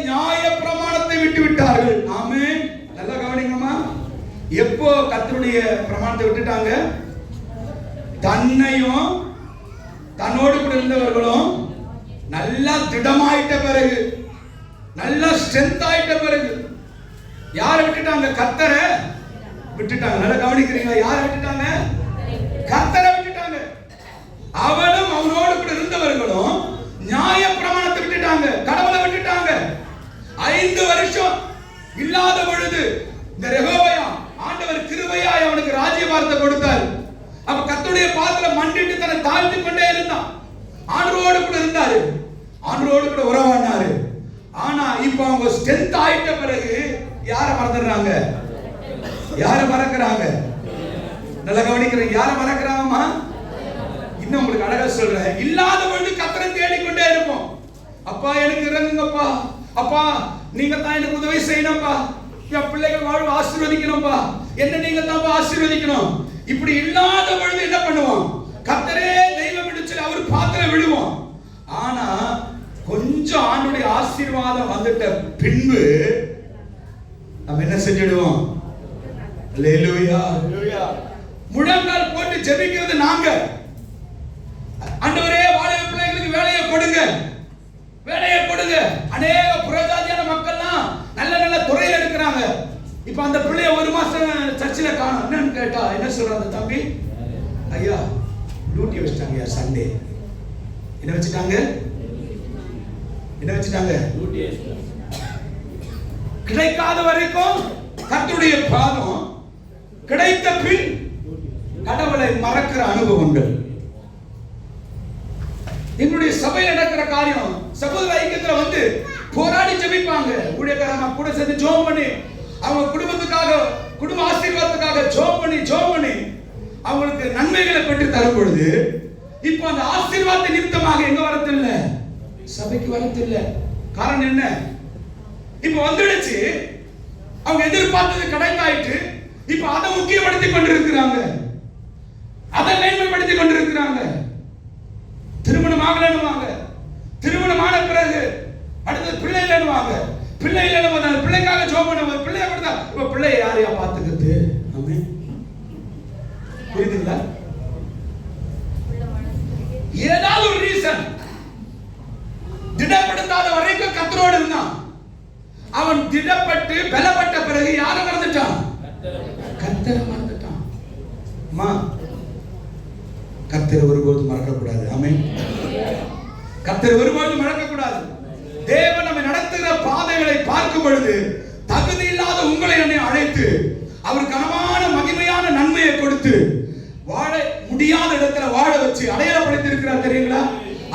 நியாயப்பிரமாணத்தை விட்டு விட்டார்கள். ஆமென். நல்லா கவனிங்கம்மா. எப்போ கர்த்தருடைய பிரமாணத்தை விட்டுட்டாங்க? தன்னையும் தன்னோடு கூட இருந்தவர்களும் நல்லா திடமாயிட்ட பிறகு, நல்லா ஸ்ட்ரென்த் ஆயிட்ட பிறகு யாரை விட்டுட்டாங்க? கர்த்தரை விட்டுட்டாங்க. நல்லா கவனிக்கிறீங்களா? யாரை விட்டுட்டாங்க? கர்த்தரை விட்டுட்டாங்க. அவனும் அவனோடு கூட இருந்தவர்களும் நியாய பிரமாணத்தை விட்டுட்டாங்க, கடவுளை விட்டுட்டாங்க. 5 வருஷம் இல்லாத பொழுது இந்த ரெகொபெயாம் ஆண்டவர் கிருபையாய் அவனுக்கு ராஜ்யபாரத்தை கொடுத்தார். அப்ப கர்த்தருடைய பாதத்துல மண்டிட்டு தன்னை தாழ்த்தி கொண்டே இருந்தான். ஆண்டவரோடு கூட இருந்தாரு, ஆண்டவரோடு கூட உறவாடினாரு. ஆனா இப்ப அவங்க ஸ்ட்ரென்த் ஆயிட்ட பிறகு யாரை மறந்துடுறாங்க? யாரை மறக்கிறாங்க? நல்லா கவனிக்கிறீங்க. யாரை மறக்கிறாங்கம்மா? இன்னும் உங்களுக்கு அழகா சொல்றேன். இல்லாத பொழுது கர்த்தரை தேடிக்கொண்டே இருப்போம். அப்பா எனக்கு இறங்குங்கப்பா, அப்பா நீங்க தான் எனக்கு உதவி செய்யணும்பா, என் பிள்ளைகள் வாழ்வு ஆசீர்வதிக்கணும்பா, என்ன நீங்க தான் ஆசீர்வதிக்கணும். இப்படி இல்லாத பொழுது என்ன பண்ணுவோம்? கர்த்தரே தெய்வம் என்று சொல்லி அவர் பாத்திரம் விடுவோம். ஆனா கொஞ்சம் ஆண்டுடைய ஆசீர்வாதம் வந்துட்ட பின்பு நம்ம என்ன செஞ்சிடுவோம்? அல்லேலூயா. முழங்கால் போட்டு ஜெபிக்கிறது நாங்க. ஆண்டவரே வாலிப பிள்ளைகளுக்கு வேலையை கொடுங்க, வேலையை கொடுங்க. அநேக புறஜாதியான மக்கள்லாம் நல்ல நல்ல துறையில இருக்கிறாங்க. இப்ப அந்த பிள்ளைய 1 மாசம் சர்ச்சில் காணும். என்னன்னு கேட்டா என்ன சொல்றாங்க? தம்பி ஐயா டியூட்டி வச்சுட்டாங்க, சண்டே என்ன வச்சுட்டாங்க? கிடைக்காத வரைக்கும் கர்த்தருடைய பாதம், கிடைத்த பின் கடவுளை மறக்கிற அனுபவங்கள். என்னுடைய சபையில் நடக்கிற காரியம், சகோதர ஐக்கியத்துல வந்து போராடி ஜெபிப்பாங்க. ஊழியக்காரங்க கூட சேர்ந்து ஜெபம் பண்ணி, அவங்க குடும்பத்துக்காக, குடும்ப ஆசீர்வாதத்துக்காக ஜெபம் பண்ணி அவங்களுக்கு நன்மைகளை பெற்று தரும் பொழுது இப்போ அந்த ஆசீர்வாத நிமித்தமாக எங்க வரதில்ல? சபைக்கு வரதில்ல. காரணம் என்ன? இப்போ வந்துடுச்சு, அவங்க எதிர்பார்த்தது கிடைத்தாயிட்டு, இப்போ அதை முக்கியப்படுத்தி கொண்டிருக்கிறாங்க, அதை மேன்மைப்படுத்தி கொண்டிருக்கிறாங்க. திருமணம் ஆகலன்னுவாங்க, திருமணமான பிறகு அடுத்து பிள்ளை இல்லைன்னுவாங்க, பிள்ளை இல்லைன்னு பிள்ளைக்காக ஜெபம் பண்ணுவாங்க, பிள்ளைய கொடுத்தா இப்ப பிள்ளைய யாரையா பார்த்துக்கிறது? ஆமென். புரியுதுங்களா? ஏதாவது ஒரு ரீசன். திடப்படுத்தாத வரைக்கும் கர்த்தரோடு இருந்தான். அவன் திடப்பட்டு பலப்பட்ட பிறகு யாரை மறந்துட்டான்? கர்த்தரை மறந்துட்டான். அம்மா, கர்த்தரை ஒருபோதும் மறக்கக்கூடாது. ஆமென். கர்த்தரை ஒருபோதும் மறக்கக்கூடாது. தேவன் நம்மை நடத்துகிற பாதைகளை பார்க்கும் பொழுது தகுதி இல்லாத உங்களை என்னை அழைத்து அவர் கனமான மகிமையான நன்மையை கொடுத்து வாழ முடியாத இடத்துல வாழ வச்சு அடையாளப்படுத்தி இருக்கிறார். தெரியுங்களா?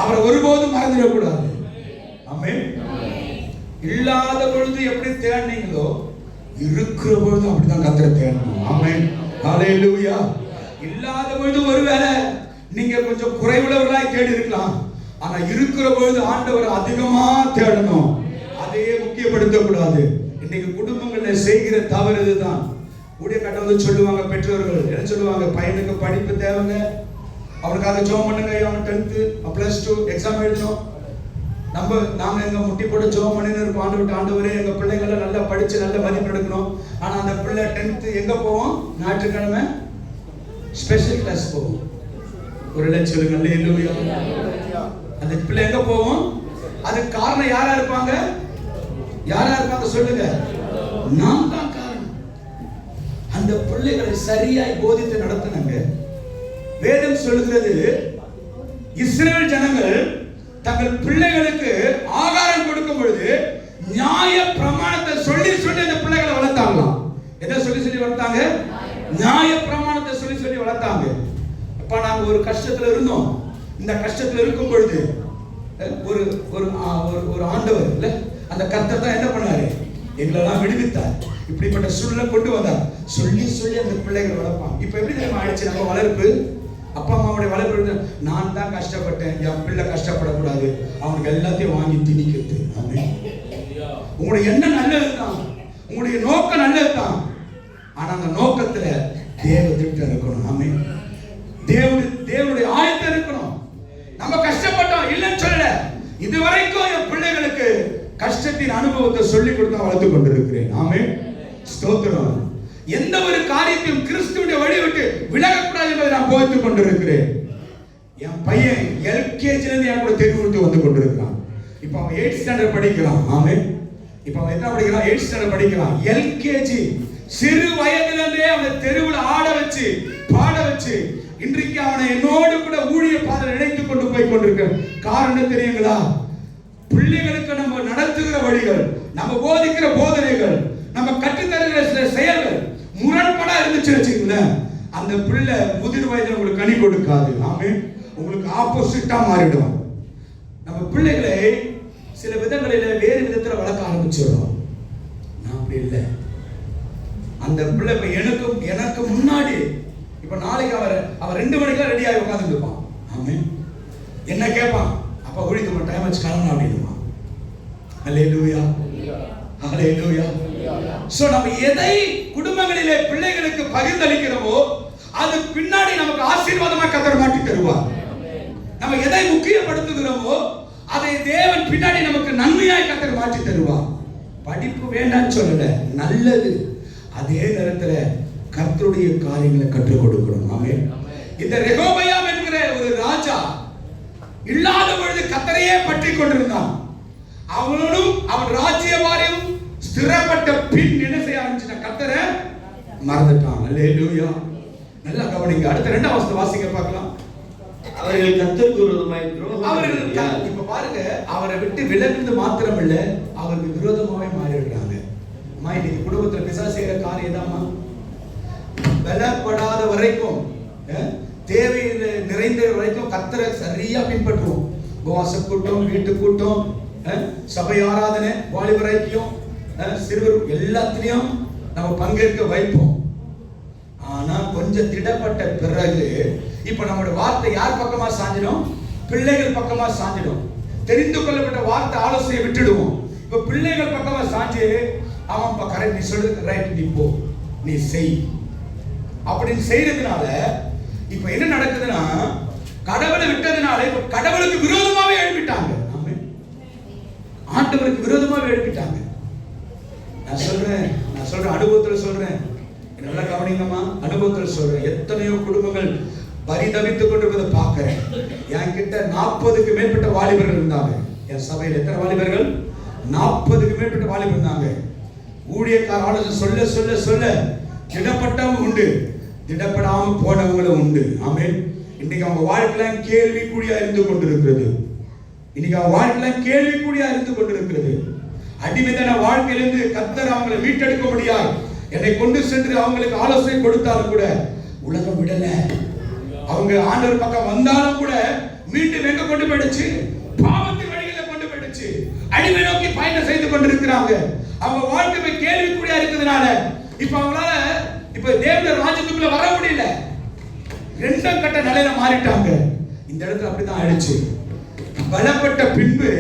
அவரை ஒருபோதும் மறந்துடக்கூடாது. ஆமென். இல்லாத பொழுது எப்படி தேடினீங்களோ இருக்கிற பொழுது அப்படிதான் கர்த்தரை தேடணும். ஆமென். ஹல்லேலூயா. இல்லாத பொழுது ஒருவேளை நீங்க கொஞ்சம் குறைவுள்ளவர்களாய் தேடி இருக்கலாம். ஆனா இருக்கிற பொழுது ஆண்டவரை அதிகமா தேடணும். அதையே முக்கியப்படுத்தக்கூடாது. இன்னைக்கு குடும்பங்கள்ல செய்கிற தவறு இதுதான். ஊழிய கட்ட வந்து சொல்லுவாங்க, பெற்றோர்கள் என்ன சொல்லுவாங்க? பையனுக்கு படிப்பு தேவைங்க, அவனுக்காக ஜெபம் பண்ணுங்க. அவன் 10th +2 எக்ஸாம் எழுதணும். நாங்க எங்க முட்டி போட்டு ஜெபம் பண்ணின்னு இருப்போம். ஆண்டவரே எங்க பிள்ளைங்களை நல்லா படிச்சு நல்ல மதிப்பு எடுக்கணும். ஆனா அந்த பிள்ளை 10th எங்க போவோம்? ஞாயிற்றுக்கிழமை ஸ்பெஷல் கிளாஸ் போவோம். ஒரு லட்சம் சொல்லுங்க. அல்லேலூயா. அந்த பிள்ளை எங்க போவோம்? அதுக்கு காரணம் யாரா இருப்பாங்க? யாரா இருப்பாங்க சொல்லுங்க? நாம் தான் காரணம். அந்த பிள்ளைகளை சரியாய் போதித்து நடத்தினாங்க. வேதம் சொல்லுகிறது, இஸ்ரவேல் ஜனங்கள் தங்கள் பிள்ளைகளுக்கு ஆகாரம் கொடுக்கும் பொழுது நியாய பிரமாணத்தை சொல்லி சொல்லி அந்த பிள்ளைகளை வளர்த்தாங்களாம். எதை சொல்லி சொல்லி வளர்த்தாங்க? நியாய பிரமாணத்தை சொல்லி சொல்லி வளர்த்தாங்க. அப்ப நாங்க ஒரு கஷ்டத்துல இருந்தோம். இந்த கஷ்டத்துல இருக்கும் பொழுது ஒரு ஒரு ஒரு ஆண்டவர் இல்ல, அந்த கர்த்தர் தான் என்ன பண்ணாரு? எங்களெல்லாம் விடுவித்தார். இப்படிப்பட்ட சூழ்நிலை கொண்டு வந்தார். சொல்லி சொல்லி அந்த பிள்ளைகள் வளர்ப்பாங்க. இப்ப எப்படி தெரியுமா ஆயிடுச்சு நம்ம வளர்ப்பு? அப்பா அம்மாவுடைய வளர்ப்பு. நான் தான் கஷ்டப்பட்டேன், என் பிள்ளை கஷ்டப்படக்கூடாது, அவனுக்கு எல்லாத்தையும் வாங்கி திணிக்கிறது. உங்களுடைய எண்ணம் நல்லதுதான், உங்களுடைய நோக்கம் நல்லதுதான். ஆனா அந்த நோக்கத்துல தேவ திட்டம் இருக்கணும். ஆமென். தேவனுடைய ஆயத்தம் இருக்கணும். நம்ம கஷ்டப்பட்டோம் இல்லைன்னு சொல்லல. இதுவரைக்கும் என் பிள்ளைகளுக்கு கஷ்டத்தின் அனுபவத்தை சொல்லி கொடுத்து வளர்த்து கொண்டிருக்கிறேன். ஆமென். ஸ்தோத்திரம். எந்த ஒரு காரியத்தையும் கிறிஸ்துவின் வழி விட்டு விலகக்கூடாது என்பதை நான் போதித்துக் கொண்டிருக்கிறேன். என் பையன் எல்கேஜில இருந்து என் கூட தெருவுக்கு வந்து கொண்டிருக்கிறான். இப்ப அவன் 8th ஸ்டாண்டர்ட் படிக்கிறான். ஆமென். இப்ப அவன் என்ன படிக்கிறான்? 8th ஸ்டாண்டர்ட் படிக்கிறான். எல்கேஜி. சிறு வயதிலிருந்தே அவனை தெருவில் ஆட வச்சு பாட வச்சு இன்றைக்கு அவனை என்னோடு கூட ஊழிய பாதையில் இணைத்துக் கொண்டு போய் கொண்டிருக்க காரணம் தெரியுங்களா? பிள்ளைகளுக்கு நம்ம நடத்துகிற வழிகள், நம்ம போதிக்கிற போதனைகள், நம்ம கற்றுத்தருகிற சில செயல்கள் முரண்படா இருந்துச்சு வச்சுக்கோங்களேன், அந்த பிள்ளை முதிர் வயதில் உங்களுக்கு கனி கொடுக்காது. ஆமென். உங்களுக்கு ஆப்போசிட்டா மாறிடும். நம்ம பிள்ளைகளை சில விதங்களில வேறு விதத்துல வளர்க்க ஆரம்பிச்சிடும். நான் அப்படி இல்லை. அந்த பிள்ளை எனக்கு முன்னாடி இப்ப நாளைக்கு அவர் 2 மணிக்கெல்லாம் ரெடி ஆகி உட்கார்ந்து இருப்பான். ஆமென். என்ன கேட்பான்? அப்பா ஓடிட்டு டைம் வச்சு கிளம்பணும் அப்படின்னுமா. ஹல்லேலூயா, ஹல்லேலூயா. சோ நம்ம எதை குடும்பங்களிலே பிள்ளைகளுக்கு பகிர்ந்தளிக்கிறோமோ அது பின்னாடி நமக்கு ஆசீர்வாதமா கர்த்தர் மாற்றி தருவார். நம்ம எதை முக்கியப்படுத்துகிறோமோ அதை தேவன் பின்னாடி நமக்கு நன்மையாய் கர்த்தர் மாற்றி தருவார். படிப்பு வேண்டாம்னு சொல்லல, நல்லது. அதே நேரத்துல கர்த்தருடைய காரியங்களை கற்றுக் கொடுக்கணும். ஆமென். இந்த ரெகோபயாம் என்கிற ஒரு ராஜா இல்லாத பொழுது கர்த்தரையே பற்றி கொண்டிருந்தான். அவனும் அவன் ராஜ்யபாரியம் ஸ்திரப்பட்ட பின் என்ன செய்ய ஆரம்பிச்சான்? கர்த்தரை மறந்துட்டான். அல்லேலூயா. நல்லா கவனிங்க. அடுத்த 2ஆம் வசனத்தை வாசிக்க பார்க்கலாம். அவர்கள் கர்த்தருக்கு விரோதமாய் துரோகம். இப்ப பாருங்க, அவரை விட்டு விலகுறது மாத்திரம் இல்ல, அவருக்கு விரோதமாவே மாறிடுறாங்க. அம்மா, இன்னைக்கு குடும்பத்துல பிசாசு செய்யற காரியம் தான்மா. பலப்படாத வரைக்கும், தேவையில நிறைந்த வரைக்கும் கர்த்தரை சரியா பின்பற்றுவோம். உபவாச கூட்டம், வீட்டு கூட்டம், சபை ஆராதனை, வாலிபர் ஐக்கியம், சிறுவர் எல்லாத்திலையும் நம்ம பங்கேற்க வைப்போம். ஆனா கொஞ்சம் திடப்பட்ட பிறகு இப்ப நம்முடைய வார்த்தை யார் பக்கமா சாஞ்சிடும்? பிள்ளைகள் பக்கமா சாஞ்சிடும். தெரிந்து கொள்ளப்பட்ட வார்த்தை ஆலோசனை விட்டுடுவோம். இப்ப பிள்ளைகள் பக்கமா சாஞ்சு அவன் கரெக்ட், நீ சொல்றது ரைட், நீ போ, நீ செய் அப்படின்னு செய்யறதுனால இப்ப என்ன நடக்குதுன்னா, கடவுளை விட்டதுனால இப்ப கடவுளுக்கு விரோதமாவே எழுப்பிட்டாங்க. ஆண்டவருக்கு விரோதமாவே எழுப்பிட்டாங்க. நான் சொல்றேன் அனுபவத்துல சொல்றேன், நல்லா கவனிங்கம்மா. அனுபவத்தில் சொல்றேன். எத்தனையோ குடும்பங்கள் பரிதவித்துக் கொண்டிருப்பதை பார்க்கிறேன். என்கிட்ட 40க்கு மேற்பட்ட வாலிபர்கள் இருந்தாங்க. என் சபையில் எத்தனை வாலிபர்கள்? 40க்கு மேற்பட்ட வாலிபர் இருந்தாங்க. ஊழியக்கார ஆலோசனை சொல்ல சொல்ல சொல்ல திடப்பட்டவங்க உண்டு, திடப்படாம போனவங்களும் உண்டு. ஆமென். இன்னைக்கு அவங்க வாழ்க்கையில கேள்விக்குறியா இருந்து கொண்டிருக்கிறது. அடிமையான வாழ்க்கையிலிருந்து கர்த்தர் அவங்களை மீட்டெடுக்க முடியாது. என்னை கொண்டு சென்று அவங்களுக்கு ஆலோசனை கொடுத்தாலும் கூட உலகம் விடல. அவங்க ஆண்டவர் பக்கம் வந்தாலும் கூட மீண்டும் எங்க கொண்டு போயிடுச்சு? பாவத்தின் வழியில கொண்டு போயிடுச்சு. அடிமை நோக்கி பயணம் செய்து கொண்டிருக்கிறாங்க. அவங்க வாழ்க்கை கேள்விக்குறியா இருக்கிறதுனால இப்ப அவங்களால இப்ப தேவனுடைய ராஜ்யத்துக்குள்ள வர முடியல. 2ஆம் கட்ட நிலையில மாறிட்டாங்க. இந்த இடத்துல அப்படிதான் ஆயிடுச்சு. பலப்பட்ட பின்பு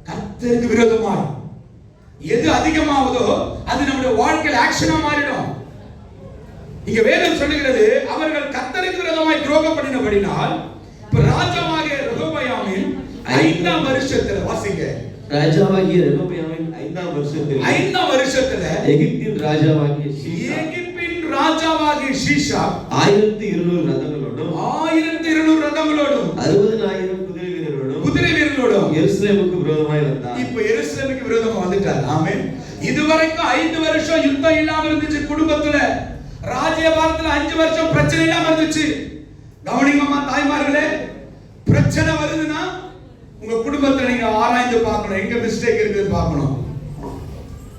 கர்த்தருக்கு விரோதமாய் எது அதிகமாவதோ அது நம்முடைய வாழ்க்கையில் ஆக்ஷனா மாறிடும். இங்க வேதம் சொல்லுகிறது, அவர்கள் கர்த்தருக்கு விரோதமாய் துரோகம் பண்ணினபடினால் இப்ப ராஜாவாகிய ரெகொபெயாமின் 5ஆம் வருஷத்துல வாசிங்க. ராஜாவாகிய ரெகொபெயாமின் 5ஆம் வருஷத்துல எகிப்தின் ராஜாவாகிய ஷீஷாக் 1200 ரதங்களோடும் 1200 ரதங்களோடும் 60,000 குதிரை வீரரோடும் எருசலேமுக்கு விரோதமாய் வந்தான். இப்ப எருசலேமுக்கு விரோதமா வந்துட்டார். ஆமென். இதுவரைக்கும் 5 வருஷம் யுத்தம் இல்லாம இருந்துச்சு குடும்பத்துல. ராஜ்யபாரத்துல 5 வருஷம் பிரச்சனை இல்லாம இருந்துச்சு. கவனிங்கம்மா தாய்மார்களே, பிரச்சனை வருதுன்னா உங்க குடும்பத்துல நீங்க ஆராய்ந்து பார்க்கணும், எங்க மிஸ்டேக் இருக்குன்னு பார்க்கணும்.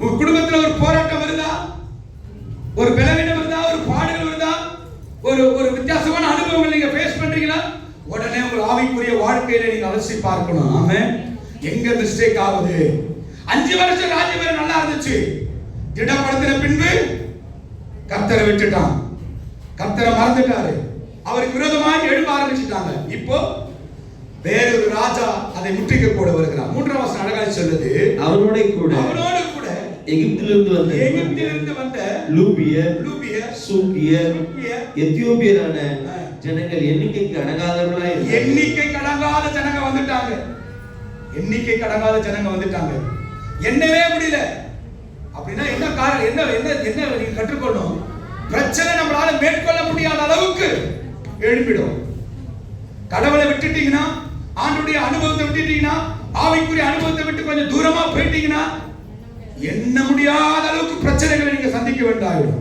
உங்க குடும்பத்துல ஒரு போராட்டம் வருதா, ஒரு பலவீனம் வருதா, ஒரு பாடுகள் வருதா, ஒரு வித்தியாசமான அனுபவங்கள் நீங்க ஃபேஸ் பண்றீங்களா, உடனே உங்க ஆவிக்குரிய வாழ்க்கையில நீங்க அலசி பார்க்கணும். ஆமென். எங்க மிஸ்டேக் ஆகுது? 5 வருஷம் ராஜ்யம் நல்லா இருந்துச்சு. திடப்படுத்தின பின்பு கர்த்தரை விட்டுட்டான், கர்த்தரை மறந்துட்டாரு, அவருக்கு விரோதமாக எழும்ப ஆரம்பிச்சுட்டாங்க. இப்போ வேறொரு ராஜா அதை முற்றிக்க கூட வருகிறார். 3ஆம் வசனம் அழகாய் சொல்லுது, அவனோடு கூட எகிப்திலிருந்து வந்த லூபியர், சூக்கியர், எத்தியோப்பியரான ஜனங்கள் எண்ணிக்கைக்கு அடங்காதவர்களாய் எண்ணிக்கைக்கு அடங்காத ஜனங்க வந்துட்டாங்க. எண்ணிக்கைக்கு அடங்காத ஜனங்க வந்துட்டாங்க. என்னவே முடியல. அப்படின்னா என்ன காரணம்? என்ன நீங்க கற்றுக்கொள்ளணும்? பிரச்சனை நம்மளால மேற்கொள்ள முடியாத அளவுக்கு எழுப்பிடும். கடவுளை விட்டுட்டீங்கன்னா, ஆண்டுடைய அனுபவத்தை விட்டுட்டீங்கன்னா, ஆவிக்குரிய அனுபவத்தை விட்டு கொஞ்சம் தூரமா போயிட்டீங்கன்னா, என்ன முடியாத அளவுக்கு பிரச்சனைகளை நீங்க சந்திக்க வேண்டாம்.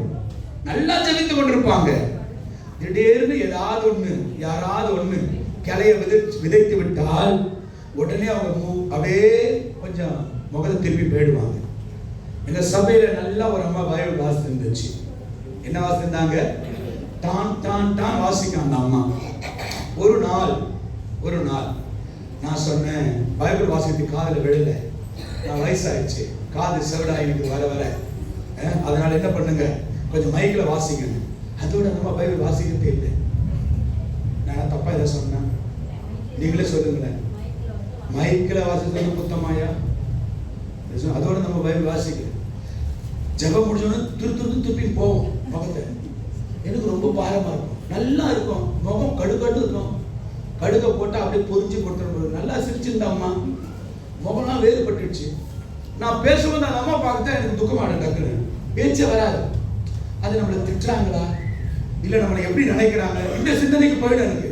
நல்லா ஜெபித்து கொண்டிருப்பாங்க. திடீர்னு ஏதாவது ஒண்ணு, யாராவது ஒண்ணு கிளைய விதைத்து விட்டால் உடனே அவங்க அப்படியே கொஞ்சம் முகத்தை திருப்பி போயிடுவாங்க. எங்க சபையில நல்லா ஒரு அம்மா பைபிள் வாசித்து இருந்துச்சு. என்ன வாசித்தாங்க? தான் தான் தான் வாசிக்க அந்த அம்மா. ஒரு நாள் நான் சொன்னேன், பைபிள் வாசித்து காதுல விழல, நான் வயசாயிடுச்சு, காது செவிடாயிருக்கு வர வர, அதனால என்ன பண்ணுங்க, கொஞ்சம் மைக்கில் வாசிங்க. அதோட நம்ம பைபிள் வாசிக்கிறதே இல்லை. நான் தப்பா இதை சொன்னேன்? நீங்களே சொல்லுங்களேன். மைக்கில் வாசிக்கிறது குத்தமாயா? அதோட நம்ம பைபிள் வாசிக்கிறோம். ஜெபம் முடிஞ்சோன்னு திருப்பி போவோம் முகத்தை. எனக்கு ரொம்ப பாரமா இருக்கும். நல்லா இருக்கும், முகம் கடுகட்டு இருக்கும். கடுகை போட்டால் அப்படியே பொறிஞ்சு கொடுத்துரும்போது நல்லா சிரிச்சிருந்தா அம்மா, முகம்லாம் வேறுபட்டுடுச்சு. நான் பேசும்போது அந்த அம்மா பார்க்க எனக்கு துக்கமான டக்குன்னு பேச்சே வராது. அது நம்மளை திட்டுறாங்களா இல்லை நம்மளை எப்படி நினைக்கிறாங்க, இந்த சிந்தனைக்கு போயிடும். எனக்கு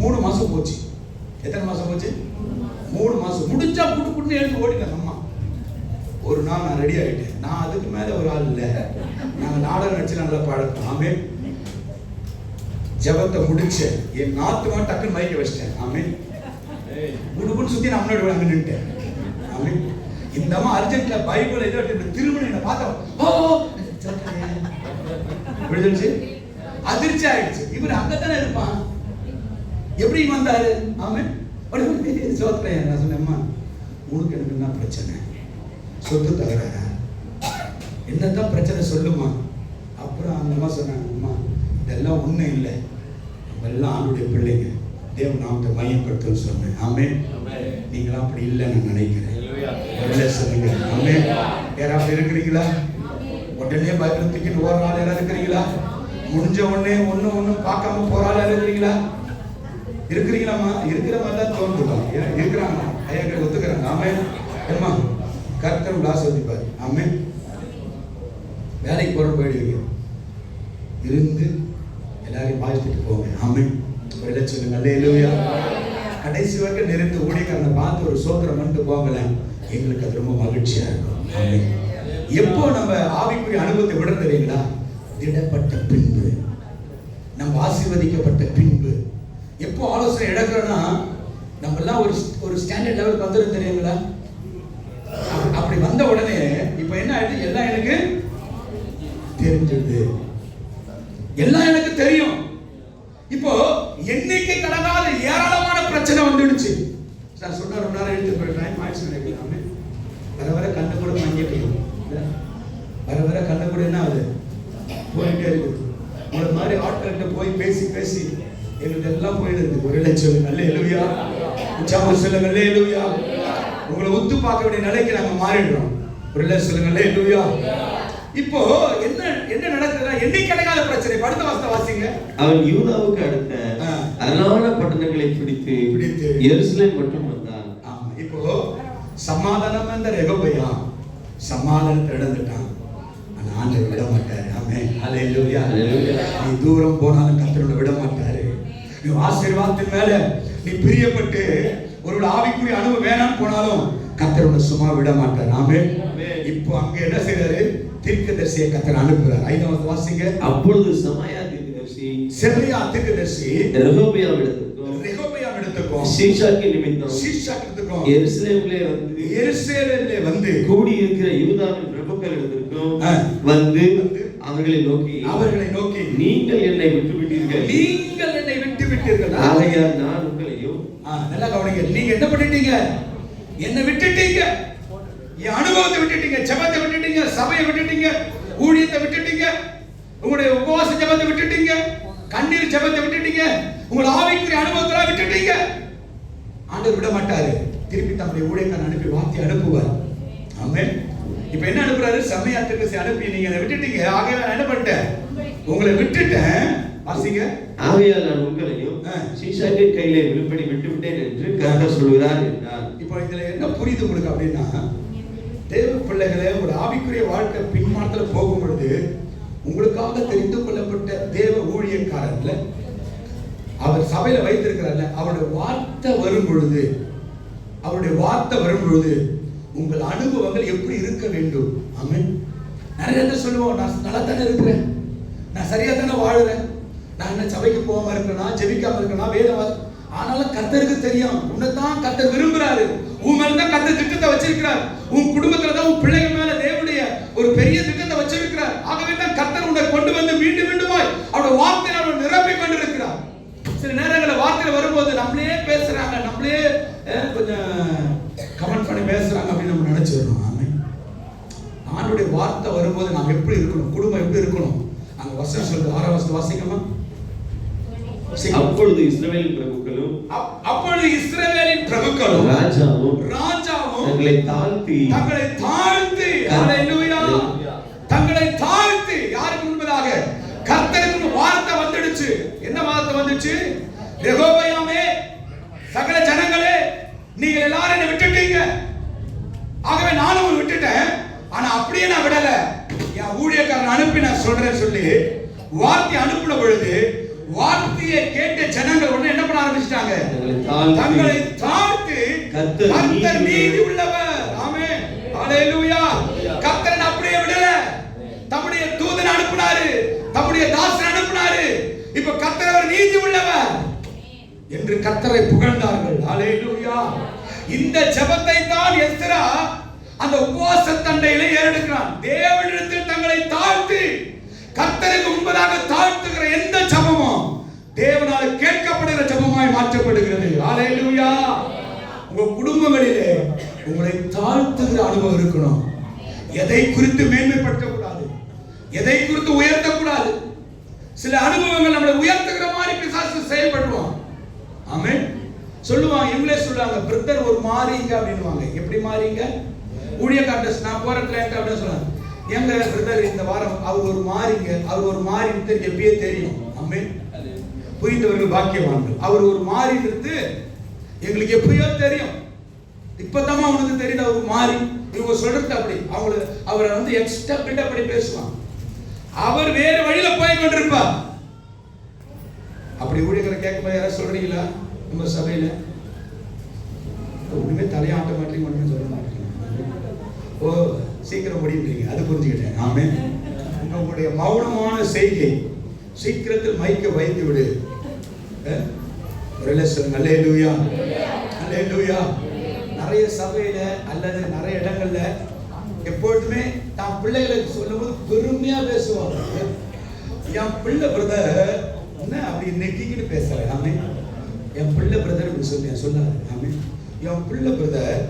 3 மாசம் போச்சு. எத்தனை மாசம் போச்சு? 3 மாசம். முடிஞ்சா புட்டு எழுந்து ஓடிட்டேன் அம்மா. ஒரு நாள் நான் ரெடி ஆகிட்டேன். நான் அதுக்கு மேல ஒரு ஆள் இல்லை. நாங்கள் நாடகம் நடிச்சு நல்லா பழக்கம். ஆமென். ஜபத்தை முடிச்சேன். என் நாத்துமா டக்குன்னு மைக்க வச்சிட்டேன். ஆமென். குடுகுன்னு சுத்தி நான் முன்னாடி அங்கே நின்ட்டேன். ஆமென். இந்த அம்மா அர்ஜென்ட்ல பைபிள் ஏதோ திருமணம் என்ன பார்த்தோம், விழுந்துச்சு, அதிர்ச்சி ஆயிடுச்சு. இவர் அங்கத்தானே இருப்பான், எப்படி வந்தாரு? ஆமென். சோத்திரேன். நான் சொன்னேம்மா, உனக்கு எனக்கு என்ன பிரச்சனை? சொத்து தகராறா? என்னதான் பிரச்சனை சொல்லுமா? அப்புறம் அந்த அம்மா சொன்னாங்க, அம்மா இதெல்லாம் உண்மை இல்லை, நம்ம எல்லாம் ஆண்டுடைய பிள்ளைங்க, தேவ நாமத்தை மையப்படுத்த சொன்னேன். ஆமென். நீங்களாம் அப்படி இல்லை நான் நினைக்கிறேன். சொல்லுங்க. ஆமென். யாராவது இருக்கிறீங்களா? உடனே பைபிள் தூக்கிட்டு ஓடுற ஆள் யாராவது இருக்கிறீங்களா? முடிஞ்ச உடனே ஒண்ணு பார்க்காம போற ஆள் யாராவது இருக்கிறீங்களா? இருக்கிறீங்களாமா? இருக்கிற மாதிரி தான் தோன்றுதான். இருக்கிறாங்க, ஐயா ஒத்துக்கிறாங்க. ஆமென். ஏம்மா கர்த்தர் உங்களை ஆசீர்வதிப்பார். ஆமென். வேலைக்கு போற போயிடுவீங்க, இருந்து எல்லாரையும் வாழ்த்துட்டு போங்க. ஆமென். சொல்லுங்க அல்லேலூயா. கடைசி வரைக்கும் நிறைந்து ஊழியக்காரனை பார்த்து ஒரு சோதரம் பண்ணிட்டு போகலாம், எங்களுக்கு அது ரொம்ப மகிழ்ச்சியா இருக்கும். ஆமென். எப்போ நம்ம ஆவிக்குரிய அனுபவத்தை விட தெரியுங்களா? திடப்பட்ட பின்பு, நம்ம ஆசீர்வதிக்கப்பட்ட பின்பு. எப்போ ஆலோசனை எடுக்கிறோம்னா நம்ம எல்லாம் ஒரு ஸ்டாண்டர்ட் லெவலுக்கு வந்துடும் தெரியுங்களா? அப்படி வந்த உடனே இப்ப என்ன ஆயிடுது, எல்லாம் எனக்கு தெரிஞ்சிடுது, எல்லாம் எனக்கு தெரியும். இப்போ எண்ணிக்கை கடனால ஏராளமான பிரச்சனை வந்துடுச்சு. சார் சொன்ன ரொம்ப நேரம் எடுத்து போயிட்டேன், ஆயிடுச்சு நினைக்கலாமே. வர வர கண்ணு கூட மங்கிட்டு, வர வர கண்ணு கூட என்ன ஆகுது, போயிட்டே இருக்குது. உங்களை மாதிரி ஆட்கள்கிட்ட போய் பேசி பேசி எங்களுக்கு எல்லாம் போயிடுது. ஒரு லட்சம் அல்லேலூயா. உற்சாகம் சொல்லுங்க அல்லேலூயா. உங்களை உத்து பார்க்க வேண்டிய நிலைக்கு நாங்க மாறிடுறோம். ஒரு லட்சம் சொல்லுங்க அல்லேலூயா. இப்போ என்ன நடக்குதுன்னா எண்ணிக்கையாத பிரச்சனை. அடுத்த வாசத்தை வாசிங்க. அவன் யூதாவுக்கு அடுத்த 16 பட்டணங்களை பிடித்து எருசலேம் மட்டும் வந்தான். ஆமா. இப்போ சமாதானம் என்ற ரெகோபயா சமாதானத்தை இழந்துட்டான். ஆனா ஆண்டவர் விட மாட்டாரு. ஆமென். அல்லேலூயா. நீ தூரம் போனாலும் கர்த்தர் விட மாட்டாரு. நீ ஆசீர்வாதத்தின் மேல நீ பிரியப்பட்டு ஒரு ஆவிக்குரிய அனுபவம் வேணாம் போனாலும் கர்த்தர் உன்னை சும்மா விட மாட்டார். ஆமென். இப்போ அங்க என்ன செய்றாரு? தீர்க்கதரிசியை கர்த்தர் அனுப்புறார். 5வது வாசிங்க. அப்பொழுது சமாயா தீர்க்கதரிசி செமாயா தீர்க்கதரிசி ரெகொபெயாமிடத்துக்கும் சீஷாக்கு நிமித்தம் எருசலேமிலே வந்து கூடி இருக்கிற யூதாவின் பிரபுக்களிடத்திற்கும் வந்து அவர்களை நோக்கி நீங்கள் என்னை விட்டுவிட்டீர்கள், ஆகையால் நான் உங்களையும். நல்லா கவனிங்க. நீங்க என்ன பண்ணிட்டீங்க? என்ன விட்டுட்டீங்க, என் அனுபவத்தை விட்டுட்டீங்க, ஜெபத்தை விட்டுட்டீங்க, சபையை விட்டுட்டீங்க, ஊழியத்தை விட்டுட்டீங்க, உங்களுடைய உபவாச ஜெபத்தை விட்டுட்டீங்க, கண்ணீர் ஜெபத்தை விட்டுட்டீங்க, உங்கள் ஆவிக்குரிய அனுபவத்தை விட்டுட்டீங்க. ஆண்டவர் விட மாட்டாரு. திருப்பி தம்முடைய ஊழியக்காரன் அனுப்பி வார்த்தை அனுப்புவார். ஆமென். இப்போ என்ன அனுப்புறாரு? சமயா தீர்க்கதரிசி அனுப்பி நீங்க அதை விட்டுட்டீங்க, ஆகையால் நான் என்ன பண்ணிட்டேன்? உங்களை விட்டுட்டேன். வாசிங்க. ஆகையால் நான் உங்களையும் சீஷாக்கின் கையிலே விழும்படி விட்டுவிட்டேன் என்று கர்த்தர் சொல்கிறார் என்றார். இப்போ இதுல என்ன புரியுது உங்களுக்கு அப்படின்னா, தேவ பிள்ளைகளே, ஒரு ஆவிக்குரிய வாழ்க்கை பின்மாற்றத்தில் போகும் பொழுது உங்களுக்காக தெரிந்து கொள்ளப்பட்ட தேவ ஊழியக்காரர்ல அவர் சபையில வைத்திருக்கிறார்ல, அவருடைய வார்த்தை வரும் பொழுது உங்கள் அனுபவங்கள் எப்படி இருக்க வேண்டும். ஆமென். நிறைய என்ன சொல்லுவோம், நான் நல்லா தானே இருக்கிறேன், நான் சரியா தானே வாழுறேன், நான் என்ன சபைக்கு போகாம இருக்கேனா, ஜெபிக்காம இருக்கேனா, வேதவாசி. ஆனாலும் கர்த்தருக்கு தெரியும், உன்னைத்தான் கர்த்தர் விரும்புறாரு, உன் மேல தான் கர்த்தர் திட்டத்தை வச்சிருக்கிறார், உன் குடும்பத்துல தான், உன் பிள்ளைகள் மேல தேவனுடைய ஒரு பெரிய திட்டத்தை வச்சிருக்கிறார். ஆகவே தான் கர்த்தர் உன்னை கொண்டு வந்து மீண்டும் மீண்டுமாய் அவருடைய வார்த்தையை அவன் நிரப்பிக் கொண்டிருக்கிறார். சில நேரங்களில் வார்த்தையில வரும்போது நம்மளே பேசுறாங்க, நம்மளே கொஞ்சம் கமெண்ட் பண்ணி பேசுறாங்க அப்படின்னு நம்ம நினைச்சிடணும். ஆமென். ஆண்டவருடைய வார்த்தை வரும்போது நாம் எப்படி இருக்கணும், குடும்பம் எப்படி இருக்கணும், அங்க வசனம் சொல்லுது. 6வது வசனம் வாசிக்கமா. அப்பொழுது இஸ்ரவேலின் பிரபுக்களும் ராஜாவும் தங்களை தாழ்த்தி ஹல்லேலூயா, தங்களை தாழ்த்தி யாருக்கு முன்பதாக? கர்த்தருக்கு வார்த்தை வந்துடுச்சு. என்ன வார்த்தை வந்துச்சு? ரெகொபெயாமே, சகல ஜனங்களே, நீங்கள் எல்லாரும் என்ன விட்டுட்டீங்க, ஆகவே நானும் விட்டுட்டேன். ஆனா அப்படியே நான் விடல, என் ஊழியக்காரன் அனுப்பி நான் சொல்றேன் சொல்லி வார்த்தை அனுப்பின பொழுது வார்த்தையை கேட்ட ஜனங்கள் உடனே என்ன பண்ண ஆரம்பிச்சிட்டாங்க? தங்களை தாழ்த்தி கர்த்தர் நீதி உள்ளவர். ஆமென். ஹல்லேலூயா. கர்த்தர் அப்படியே விடல, தம்முடைய தூதனை அனுப்பினாரு, தம்முடைய தாசனை அனுப்பினாரு. இப்ப கர்த்தர் அவர் நீதி உள்ளவர் என்று கர்த்தரை புகழ்ந்தார்கள். ஹல்லேலூயா. இந்த ஜெபத்தை தான் எஸ்தரா அந்த உபவாச தண்டையில ஏறெடுக்கிறான். தேவனிடத்தில் தங்களை தாழ்த்தி கர்த்தருக்கு முன்பதாக தாழ்த்துகிற எந்த ஜெபமும் தேவனால் கேட்கப்படுகிற ஜெபமாய் மாற்றப்படுகிறது. ஹல்லேலூயா. உங்க குடும்பங்களிலே உங்களை தாழ்த்துகிற அனுபவம் இருக்கணும். எதை குறித்து மேன்மைப்படுத்த கூடாது, எதை குறித்து உயர்த்த கூடாது. சில அனுபவங்கள் நம்மளை உயர்த்துகிற மாதிரி பிசாசு செயல்படுவான். ஆமென். சொல்லுவாங்க, இவங்களே சொல்லுவாங்க, பிரதர் ஒரு மாறிங்க அப்படின்னுவாங்க. எப்படி மாறிங்க? ஊழியக்காரர் நான் போறதுல அப்படின்னு சொல்லுவாங்க, எங்க பிரதர் இந்த வாரம் அவர் ஒரு மாறிங்க, அவர் ஒரு மாறிட்டு எப்பயே தெரியும். ஆமென். புரிந்தவர்கள் பாக்கியவான்கள். அவர் ஒரு மாறிட்டு எங்களுக்கு எப்பயோ தெரியும், இப்பதான் உனக்கு தெரியுது அவர் மாறி. இவங்க சொல்றது அப்படி, அவரை வந்து எக்ஸ்ட்ரா பில்டப் பண்ணி பேசுவாங்க. அவர் வேற வழியில போய் கொண்டிருப்பார். அப்படி ஊழியர்களை கேட்கும்போது யாராவது சொல்றீங்களா? நம்ம சபையில ஒண்ணுமே தலையாட்ட மாட்டீங்க, ஒண்ணுமே சொல்ல மாட்டீங்க. ஓ, சீக்கிரம் முடியுறீங்க, அது புரிஞ்சுக்கிட்டேன். ஆமென். உங்களுடைய மௌனமான செய்கை சீக்கிரத்தில் மைக்க வைத்து விடு. ஹல்லேலூயா, ஹல்லேலூயா. நிறைய சபையில அல்லது நிறைய இடங்கள்ல எப்பொழுதுமே தான் பிள்ளைகளுக்கு சொல்லும்போது பெருமையா பேசுவாங்க. என் பிள்ளை பிரதர் என்ன அப்படி நெக்கிக்கிட்டு பேசல. ஆமென். என் பிள்ளை பிரதர் இப்படி சொல்லாது. ஆமென். என் பிள்ளை பிரதர்,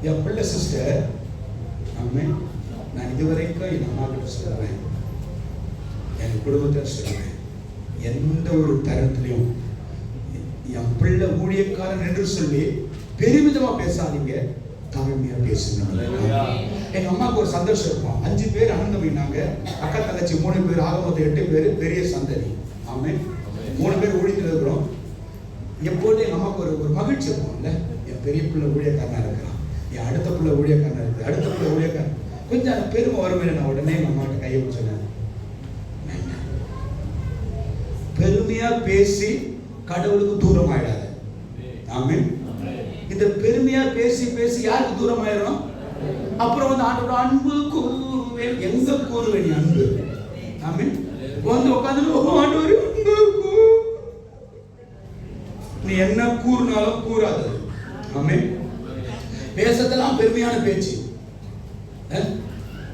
என் பிள்ளை சிஸ்டர். ஆமென். நான் இதுவரைக்கும் என் அம்மாவுக்கு சொல்றேன், என் குடும்பத்தை சொல்றேன், எந்த ஒரு தரத்திலையும் என் பிள்ளை ஊழியக்காரன் என்று சொல்லி பெருமிதமா பேசாதீங்க, தாழ்மையா பேசுங்க. எங்க அம்மாவுக்கு ஒரு சந்தோஷம் இருக்கும். 5 பேர் அனந்தமினாங்க, அக்கா தங்கச்சி 3 பேர், ஆக மொத்தம் 8 பேர், பெரிய சந்ததி. ஆமென். 3 பேர் ஊழியத்தில் இருக்கிறோம். எப்போது எங்க அம்மாவுக்கு ஒரு மகிழ்ச்சி இருக்கும்ல, என் பெரிய பிள்ளை ஊழியக்காரனா இருக்கிறான், என் அடுத்த பிள்ளை ஊழியக்காரனா இருக்கு, அடுத்த பிள்ளை ஊழியக்காரன். கொஞ்சம் அந்த பெருமை வருவேன். நான் உடனே எங்க அம்மாட்ட கையை சொன்னேன், பெருமையா பேசி கடவுளுக்கு தூரம் ஆயிடாது. ஆமென். இந்த பெருமையா பேசி பேசி யாருக்கு தூரம் ஆயிரும்? அப்புறம் வந்து ஆண்டோட அன்பு கூறுவேன். எங்க கூறுவேன் நீ அன்பு? ஆமென். வந்து உட்கார்ந்து ஆண்டவரே அன்பு நீ என்ன கூறுனாலும் கூறாது. ஆமென். பேசத்தெல்லாம் பெருமையான பேச்சு,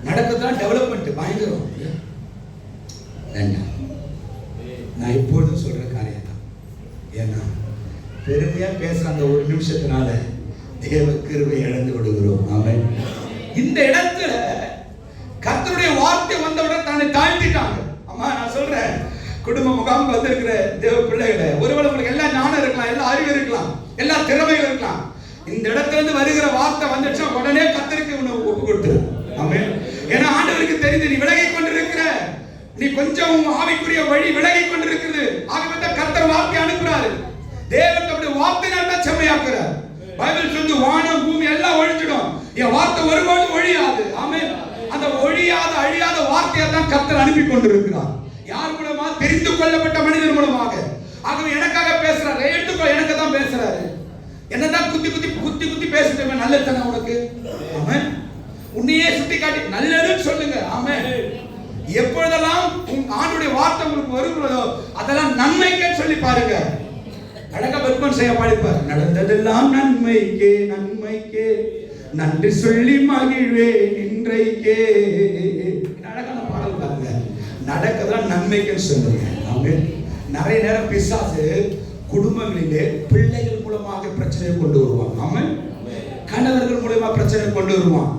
நடக்கத்தான் டெவலப்மெண்ட் பயங்கரம். வேண்டாம். நான் இப்பொழுதும் சொல்ற காரியம் தான். ஏன்னா பெருமையா பேசுற அந்த ஒரு நிமிஷத்தினால தேவ கிருபை இழந்து விடுகிறோம். ஆமென். இந்த இடத்துல கர்த்தருடைய வார்த்தை வந்தவுடன் தன்னை தாழ்த்திட்டாங்க. அம்மா நான் சொல்றேன், குடும்ப முகாம் வந்திருக்கிற தேவ பிள்ளைகளை, ஒருவேளை உங்களுக்கு எல்லா ஞானம் இருக்கலாம், எல்லா அறிவு இருக்கலாம், எல்லா திறமைகள் இருக்கலாம். இந்த இடத்துல இருந்து வருகிற வார்த்தை வந்துச்சுன்னா உடனே கர்த்தருக்கு உனக்கு ஒப்பு கொடுத்துரு. ஆமென். ஏன்னா ஆண்டவருக்கு தெரிந்து நீ விலகி கொண்டிருக்கிற, நீ கொஞ்சம் ஆவிக்குரிய வழி விலகி கொண்டிருக்கிறது. ஆகவே கர்த்தர் வார்த்தை அனுப்புறாரு. தேவன் தம்முடைய வார்த்தையால் தான் செம்மையாக்குறார். பைபிள் சொல்லுது வானம் பூமி எல்லாம் ஒழிஞ்சிடும், என் வார்த்தை ஒருபோதும் ஒழியாது. ஆமென். அந்த ஒழியாத அழியாத வார்த்தையை தான் கர்த்தர் அனுப்பி கொண்டிருக்கிறார். யார் மூலமா? தெரிந்து கொள்ளப்பட்ட மனிதர் மூலமாக. ஆகவே எனக்காக பேசுறாரு, எடுத்துக்கோ, எனக்கு தான் பேசுறாரு. என்னதான் குத்தி குத்தி குத்தி குத்தி பேசிட்டே நல்லது தானே உனக்கு? ஆமென். உன்னையே சுட்டி காட்டி நல்லதுன்னு சொல்லுங்க. ஆமென். எப்பொழுதெல்லாம் ஆண்டுடைய வார்த்தை உங்களுக்கு வருகிறதோ அதெல்லாம் நன்மைக்கே சொல்லி பாருங்க. அழகா பெருமன் செய்ய பாடிப்பார். நடந்ததெல்லாம் நன்மைக்கே நன்மைக்கே நன்றி சொல்லி மகிழ்வே இன்றைக்கே. அழகான பாடல் பாருங்க. நடக்கதான் நன்மைக்குன்னு சொல்லுங்க. ஆமென். நிறைய நேரம் பிசாசு குடும்பங்களிலே பிள்ளைகள் மூலமாக பிரச்சனையை கொண்டு வருவான். ஆமென். கணவர்கள் மூலமா பிரச்சனை கொண்டு வருவான்.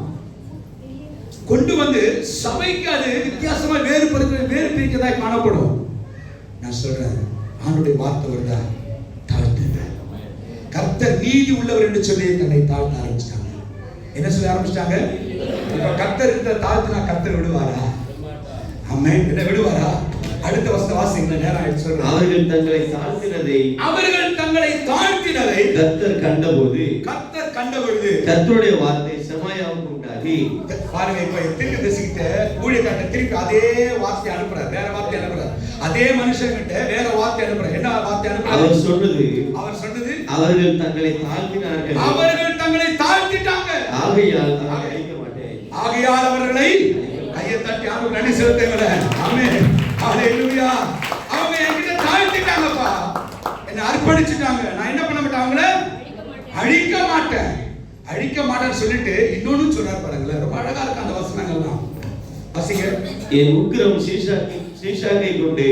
கொண்டு வந்து சபைக்கு அது வித்தியாசமா வேறு பிரிக்கதா காணப்படும். நான் சொல்றேன், ஆண்டுடைய வார்த்தை வருதா தாழ்த்துங்க. கர்த்தர் நீதி உள்ளவர் என்று சொல்லி தன்னை தாழ்த்த ஆரம்பிச்சிட்டாங்க. என்ன சொல்லி ஆரம்பிச்சிட்டாங்க? இப்ப கர்த்தர் இந்த தாழ்த்தினா கர்த்தர் விடுவாரா? ஆமென். என்ன விடுவாரா? அடுத்த வசன வாசிங்க, நேரம் ஆயிடுச்சு சொல்றேன். அவர்கள் தங்களை தாழ்த்தினதை கர்த்தர் கண்டபோது கர்த்தருடைய வார்த்தை செமாயாவுக்கு உண்டாகி. பாருங்க, இப்ப தீர்க்கதரிசிகிட்ட ஊழியக்காரர் திருப்பி அதே வார்த்தை அனுப்புறார், வேற வார்த்தை அனுப்புறார். அதே மனுஷன் கிட்ட வேற வார்த்தை அனுப்புறார். என்ன வார்த்தை அனுப்புறார்? அவர் சொன்னது அவர்கள் தங்களை தாழ்த்தினார்கள், அவர்கள் தங்களை தாழ்த்திட்டாங்க, ஆகையால் நான் அழிக்க மாட்டேன். ஆகையால் அவர்களை கையை தட்டி அவர்கள் நன்றி செலுத்துங்க. ஆமென். ஹalleluya. அவங்க என்கிட்ட தாழ்த்திட்டாங்கப்பா, என்ன அர்ப்பணிச்சிட்டாங்க. நான் என்ன பண்ண மாட்டேன், அவங்கள அழிக்க மாட்டேன். அழிக்க மாட்டேன்னு சொல்லிட்டு இன்னொன்னு சொல்றாரு பாருங்களேன். ரொம்ப அழகா இருக்கு அந்த வசனங்கள்லாம். வாசிங்க. என் உக்கிரம் சீஷாக்கை கொண்டு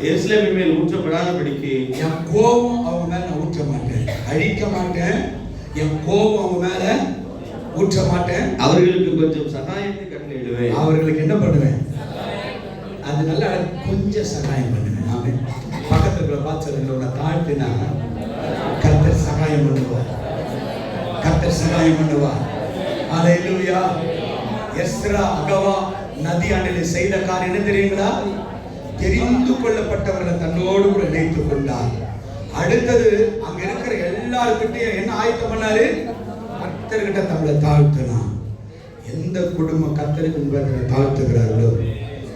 எருசலேமின் மேல் ஊற்றப்படாதபடிக்கு என் கோபம் அவங்க மேல நான் ஊற்ற மாட்டேன், அழிக்க மாட்டேன். என் கோபம் அவங்க மேல ஊற்ற மாட்டேன். அவர்களுக்கு கொஞ்சம் சகாயத்தை கட்டளையிடுவேன். அவர்களுக்கு என்ன பண்ணுவேன்? அது நல்லா கொஞ்சம் சகாயம் பண்ணுவேன். ஆமென். பக்கத்துல பார்த்து சொல்லுங்க, தாழ்த்தினா கர்த்தர் சகாயம் பண்ணுவார், கர்த்தர் சகாயம் பண்ணுவார். ஹalleluya. எஸ்ரா அகவா நதி ஆண்டிலே செய்த காரியம் என்ன தெரியுங்களா? தெரிந்து கொள்ளப்பட்டவர்களை தன்னோடு கூட இணைத்துக் கொண்டார். அடுத்தது அங்க இருக்கிற எல்லாருக்கிட்டையும் என்ன ஆயத்தம் பண்ணாரு? கர்த்தர்கிட்ட தங்களை தாழ்த்தினார். எந்த குடும்பம் கர்த்தருக்கு முன்பாக தாழ்த்துகிறார்களோ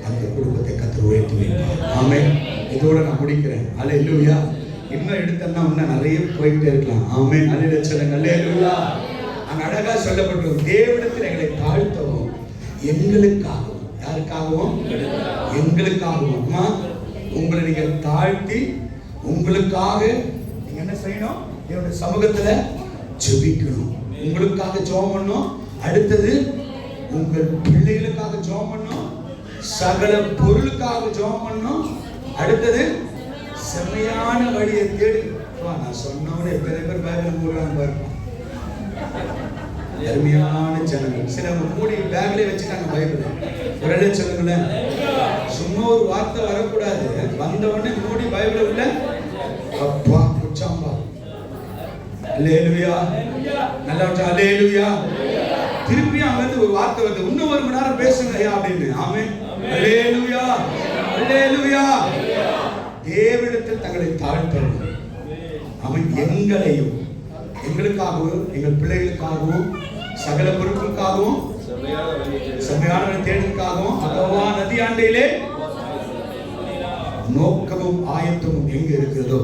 அந்த குடும்பத்தை கர்த்தர் உயர்த்தி வைப்பார். ஆமென். இதோட நான் முடிக்கிறேன். ஹalleluya. இன்னும் எடுத்தேன்னா இன்னும் நிறைய போயிட்டே இருக்கலாம். ஆமென். ஹalleluya சொல்லுங்க. ஹalleluya. அங்க அழகா சொல்லப்பட்டிருக்கும், தேவனிடத்தில் எங்களை தாழ்த்தவும் எங்களுக்காகவும். யாருக்காகவும்? எங்களுக்காகவும். அம்மா, உங்களை நீங்க தாழ்த்தி உங்களுக்காக நீங்க என்ன செய்யணும்? என்னுடைய சமூகத்துல ஜெபிக்கணும், உங்களுக்காக ஜெபம் பண்ணணும். அடுத்தது உங்கள் பிள்ளைகளுக்காக ஜெபம் பண்ணணும், சகல பொருளுக்காக ஜெபம் பண்ணணும். அடுத்தது செம்மையான வழியை தேடி. நான் சொன்னவனே எத்தனை பேர் பேக்ல மூடுறாங்க பாருங்க. அருமையான ஜனங்கள். சில மூடி பேக்லயே வச்சுட்டாங்க பைபிள். ஒரு சொல்லுங்களேன், சும்மா ஒரு வார்த்தை வரக்கூடாது, வந்த உடனே மூடி பைபிள் உள்ள அப்பா குச்சாம்பா. அல்லேலூயா. நல்லா அல்லேலூயா. திருப்பி அங்க இருந்து ஒரு வார்த்தை வருது, இன்னும் ஒரு மணி நேரம் பேசுங்க ஐயா அப்படின்னு. ஆமென். அல்லேலூயா. அல்லேலூயா. தேவனிடத்தில் தங்களை தாழ்த்தணும். அவன் எங்களையும் எங்களுக்காகவும் எங்கள் பிள்ளைகளுக்காகவும் சகல பொருட்களுக்காகவும் செம்மையான தேடுதலுக்காகவும் அகவா நதி ஆண்டையிலே நோக்கமும் ஆயத்தமும் எங்க இருக்கிறதோ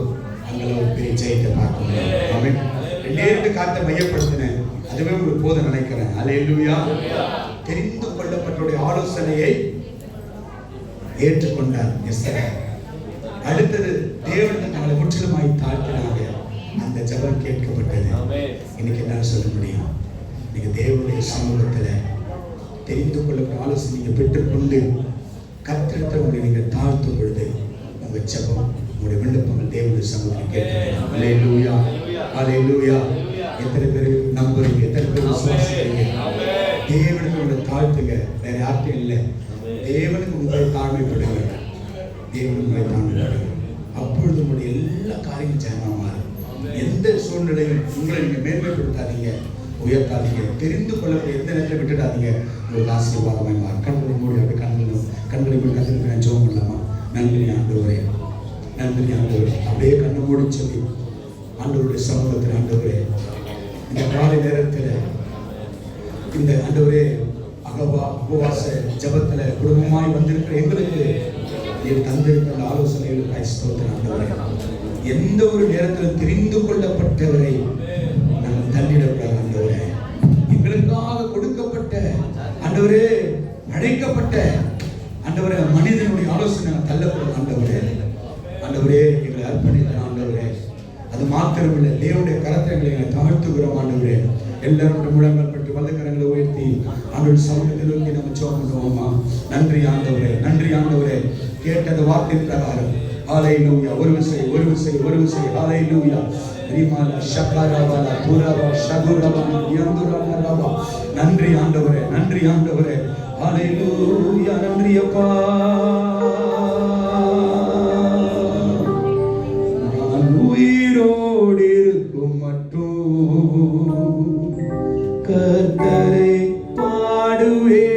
அங்கே ஒரு பெரிய ஜெயத்தை பார்க்கணும். அவன் நேரிட்டு காட்ட மையப்படுத்தினேன், அதுவே ஒரு போதும் நினைக்கிறேன். அல்லேலூயா. தெரிந்து கொள்ளப்பட்டவருடைய ஆலோசனையை ஏற்றுக்கொண்டார் எஸ்தர். அடுத்தது தேவனுக்கு தங்களை முற்றிலுமாய் தாழ்த்தினாங்க. அந்த ஜெபம் கேட்கப்பட்டது. இன்னைக்கு என்ன சொல்ல முடியும்? நீங்க தேவனுடைய சமூகத்துல தெரிந்து கொள்ளப்பட்ட ஆலோசனை நீங்க பெற்றுக்கொண்டு கர்த்தரிடத்தில் உங்களை நீங்க தாழ்த்தும் பொழுது உங்க ஜெபம், உங்களுடைய விண்ணப்பங்கள் தேவனுடைய சமூகத்தில் கேட்கப்படும். அல்லேலூயா, அல்லேலூயா. எத்தனை பேர் நம்புறீங்க? எத்தனை பேர் விசுவாசிக்கிறீங்க? தேவனுக்கு உங்களை தாழ்த்துங்க, வேற யார்ட்டும் இல்லை. தேவனுக்கு உங்களை தாழ்மைப்படுங்க, தேவனுக்கு உங்களை தாழ்மைப்படுங்க. அப்பொழுது உங்களுடைய எல்லா காரியங்களும் ஜெயமா மாறும். எந்த சூழ்நிலையும் உங்களை நீங்க மேன்மைப்படுத்தாதீங்க, உயர்த்தாதீங்க. தெரிந்து கொள்ளக்கூடிய எந்த நேரத்தில் விட்டுடாதீங்க. உங்களுக்கு ஆசீர்வாதமாய் மாறும். கண்களை மூடி அப்படி கண்களை மூடி கண்களுக்கு ஜெபம் பண்ணலாமா? நன்றி ஆண்டவரே, நன்றி ஆண்டவரே. அப்படியே கண்ணை மூடி சொல்லி ஆண்டவருடைய சமூகத்தில், ஆண்டவரே இந்த காலை நேரத்தில் இந்த ஆண்டவரே உபவாச ஜபத்துல குடும்பமாய் வந்திருக்கிற எங்களுக்கு தந்திருக்கிற ஆலோசனைகளுக்கு ஸ்தோத்திரம் ஆண்டவரே. எந்த ஒரு நேரத்தில் தெரிந்து கொள்ளப்பட்டவரை நாங்கள் தள்ளிடக்கூடாது ஆண்டவரே. எங்களுக்காக கொடுக்கப்பட்ட ஆண்டவரே, அழைக்கப்பட்ட ஆண்டவரே மனிதனுடைய ஆலோசனை தள்ளக்கூடாது ஆண்டவரே. ஆண்டவரே எங்களை அர்ப்பணித்த ஆண்டவரே. அது மாத்திரமில்லை, தேவனுடைய கரத்தை எங்களை தாழ்த்துகிறோம் ஆண்டவரே. எல்லாரும் முழங்கள் பற்றி வல்லக்கரங்களை உயர்த்தி ஆண்டவர் சமூகத்தில் நோக்கி நம்ம ஜெபம் பண்ணுவோமா? நன்றி ஆண்டவரே, நன்றி ஆண்டவரே. கேட்டது வார்த்தை பிரகாரம் ஹalleluya. ஒரு விசை ஹalleluya. ரிமாலா ஷக்கராவாலா துரவா ஷகுரவா யந்துரவா. நன்றி ஆண்டவரே, நன்றி ஆண்டவரே. ஹalleluya. நன்றி அப்பா. நான் உயிரோடு இருக்கும் மட்டும் கர்த்தரை பாடுவே.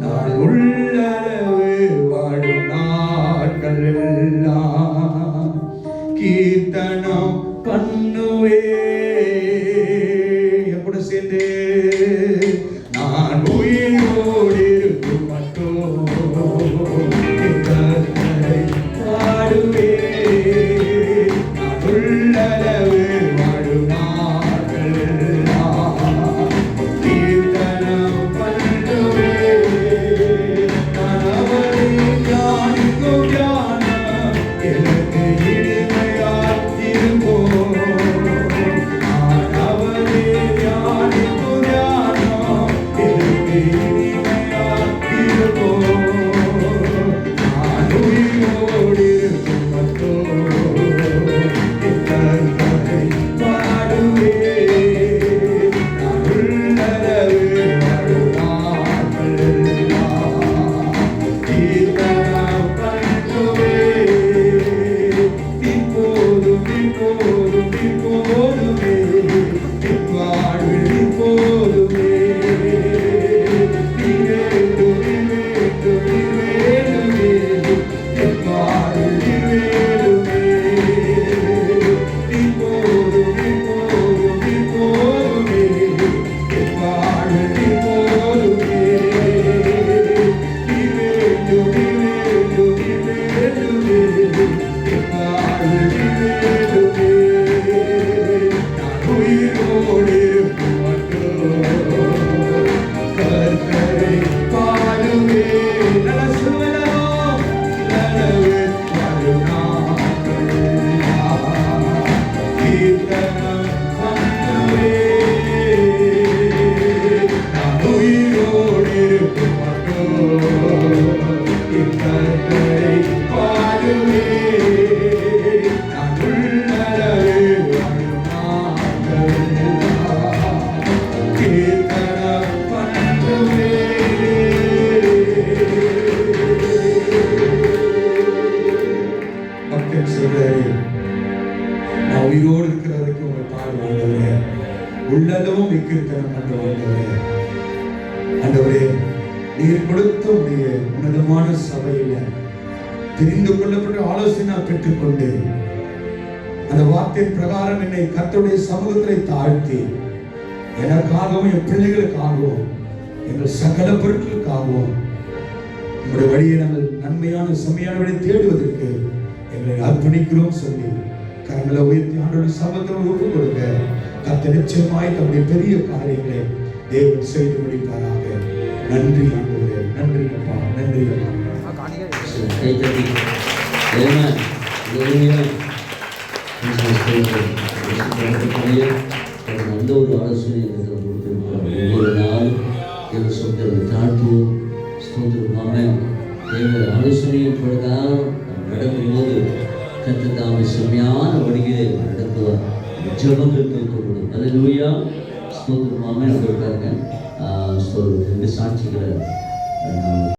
நான் உள்ளளவு வாழும் நாட்கள் எல்லாம் கீர்த்தனம் பண்ணுவே. எப்படி சேர்ந்து நான் உயிரோடு இருக்கும் மட்டும் கர்த்தரை பாடுவே. நான் உள்ளளவு வாழும் நாட்கள் எல்லாம் கீர்த்தனம் பண்ணுவே. நான் அவரை தியானிக்கும் தியானம் எனக்கு இனிமையாய் இருக்கும். நான் அவரை தியானிக்கும் தியானம் எனக்கு இனிமையாய் இருக்கும். நான் உயிரோடு இருக்கும் மட்டும் கர்த்தரை பாடுவே. நான் உள்ளளவு வாழும் நாட்கள் எல்லாம் கீர்த்தனம் பண்ணுவே. இப்போதும் இப்போதும் இப்போதுமே என் வாழ்வில் இப்போதுமே நீ வேண்டும், நீ வேண்டும், நீ வேண்டுமே. என் வாழ்வில் நீ வேண்டுமே. இப்போதும் இப்போதும் இப்போதுமே என் வாழ்வில் இப்போதுமே நீ வேண்டும், நீ வேண்டும், நீ வேண்டுமே. என் வாழ்வில் நீ வேண்டுமே. நான் உயிரோடு இருக்கும் மட்டும் கர்த்தரை பாடுவே. நல்லா சொல்லுவோம். உள்ளளவு வாழும் நாட்கள் எல்லாம் கீர்த்தனம் பண்ணுவே. நான் உயிரோடு இருக்கும் மட்டும் கர்த்தரை பாடுவே. நான் உள்ளளவு வாழும் நாட்கள் எல்லாம் கீர்த்தனம் பண்ணுவே. மக்கள் சொல்றாரு, நான் உயிரோடு இருக்கிற வரைக்கும் உங்களை பாடுவாங்க. உள்ளளவும் கீர்த்தனம் பண்ணுவாங்க. ஆண்டவரே, நீர் கொடுத்த உடைய உன்னதமான சபையில தெரிந்து கொள்ளப்பட்ட ஆலோசனை நான் பெற்றுக்கொண்டு அந்த வார்த்தையின் பிரகாரம் என்னை கர்த்தருடைய சமூகத்திலே தாழ்த்தி எனக்காகவும் என் பிள்ளைகளுக்காகவும் எங்கள் சகல பொருட்களுக்காகவும் உங்களுடைய வழியை நாங்கள் நன்மையான செம்மையான வழியை தேடுவதற்கு எங்களை அர்ப்பணிக்கிறோம் சொல்லி கரங்களை உயர்த்தி ஆண்டோட சமத்தில் ஒப்பு கொடுங்க. கர்த்தர் நிச்சயமாய் தம்முடைய பெரிய காரியங்களை தேவன் செய்து முடிப்பாராக. நன்றி ஆண்டவரே, நன்றி அப்பா, நன்றி அப்பா. கைத்தட்டி நல்ல ஒரு ஆலோசனை கொடுத்திருக்கிறோம். ஒவ்வொரு நாள் தேவ சொந்தத்தை தாழ்த்துவோம், ஸ்தோத்திரமாக தேவ ஆலோசனையின் பிரகாரம் நாம் நடக்கும்போது கர்த்தர் தாமே செம்மையான வழியிலே நடத்துவார். ஜெபங்கள் கேட்கப்படும். அல்லேலூயா. ஸ்தோத்திரமாக இருக்காங்க. 2 சாட்சிகளை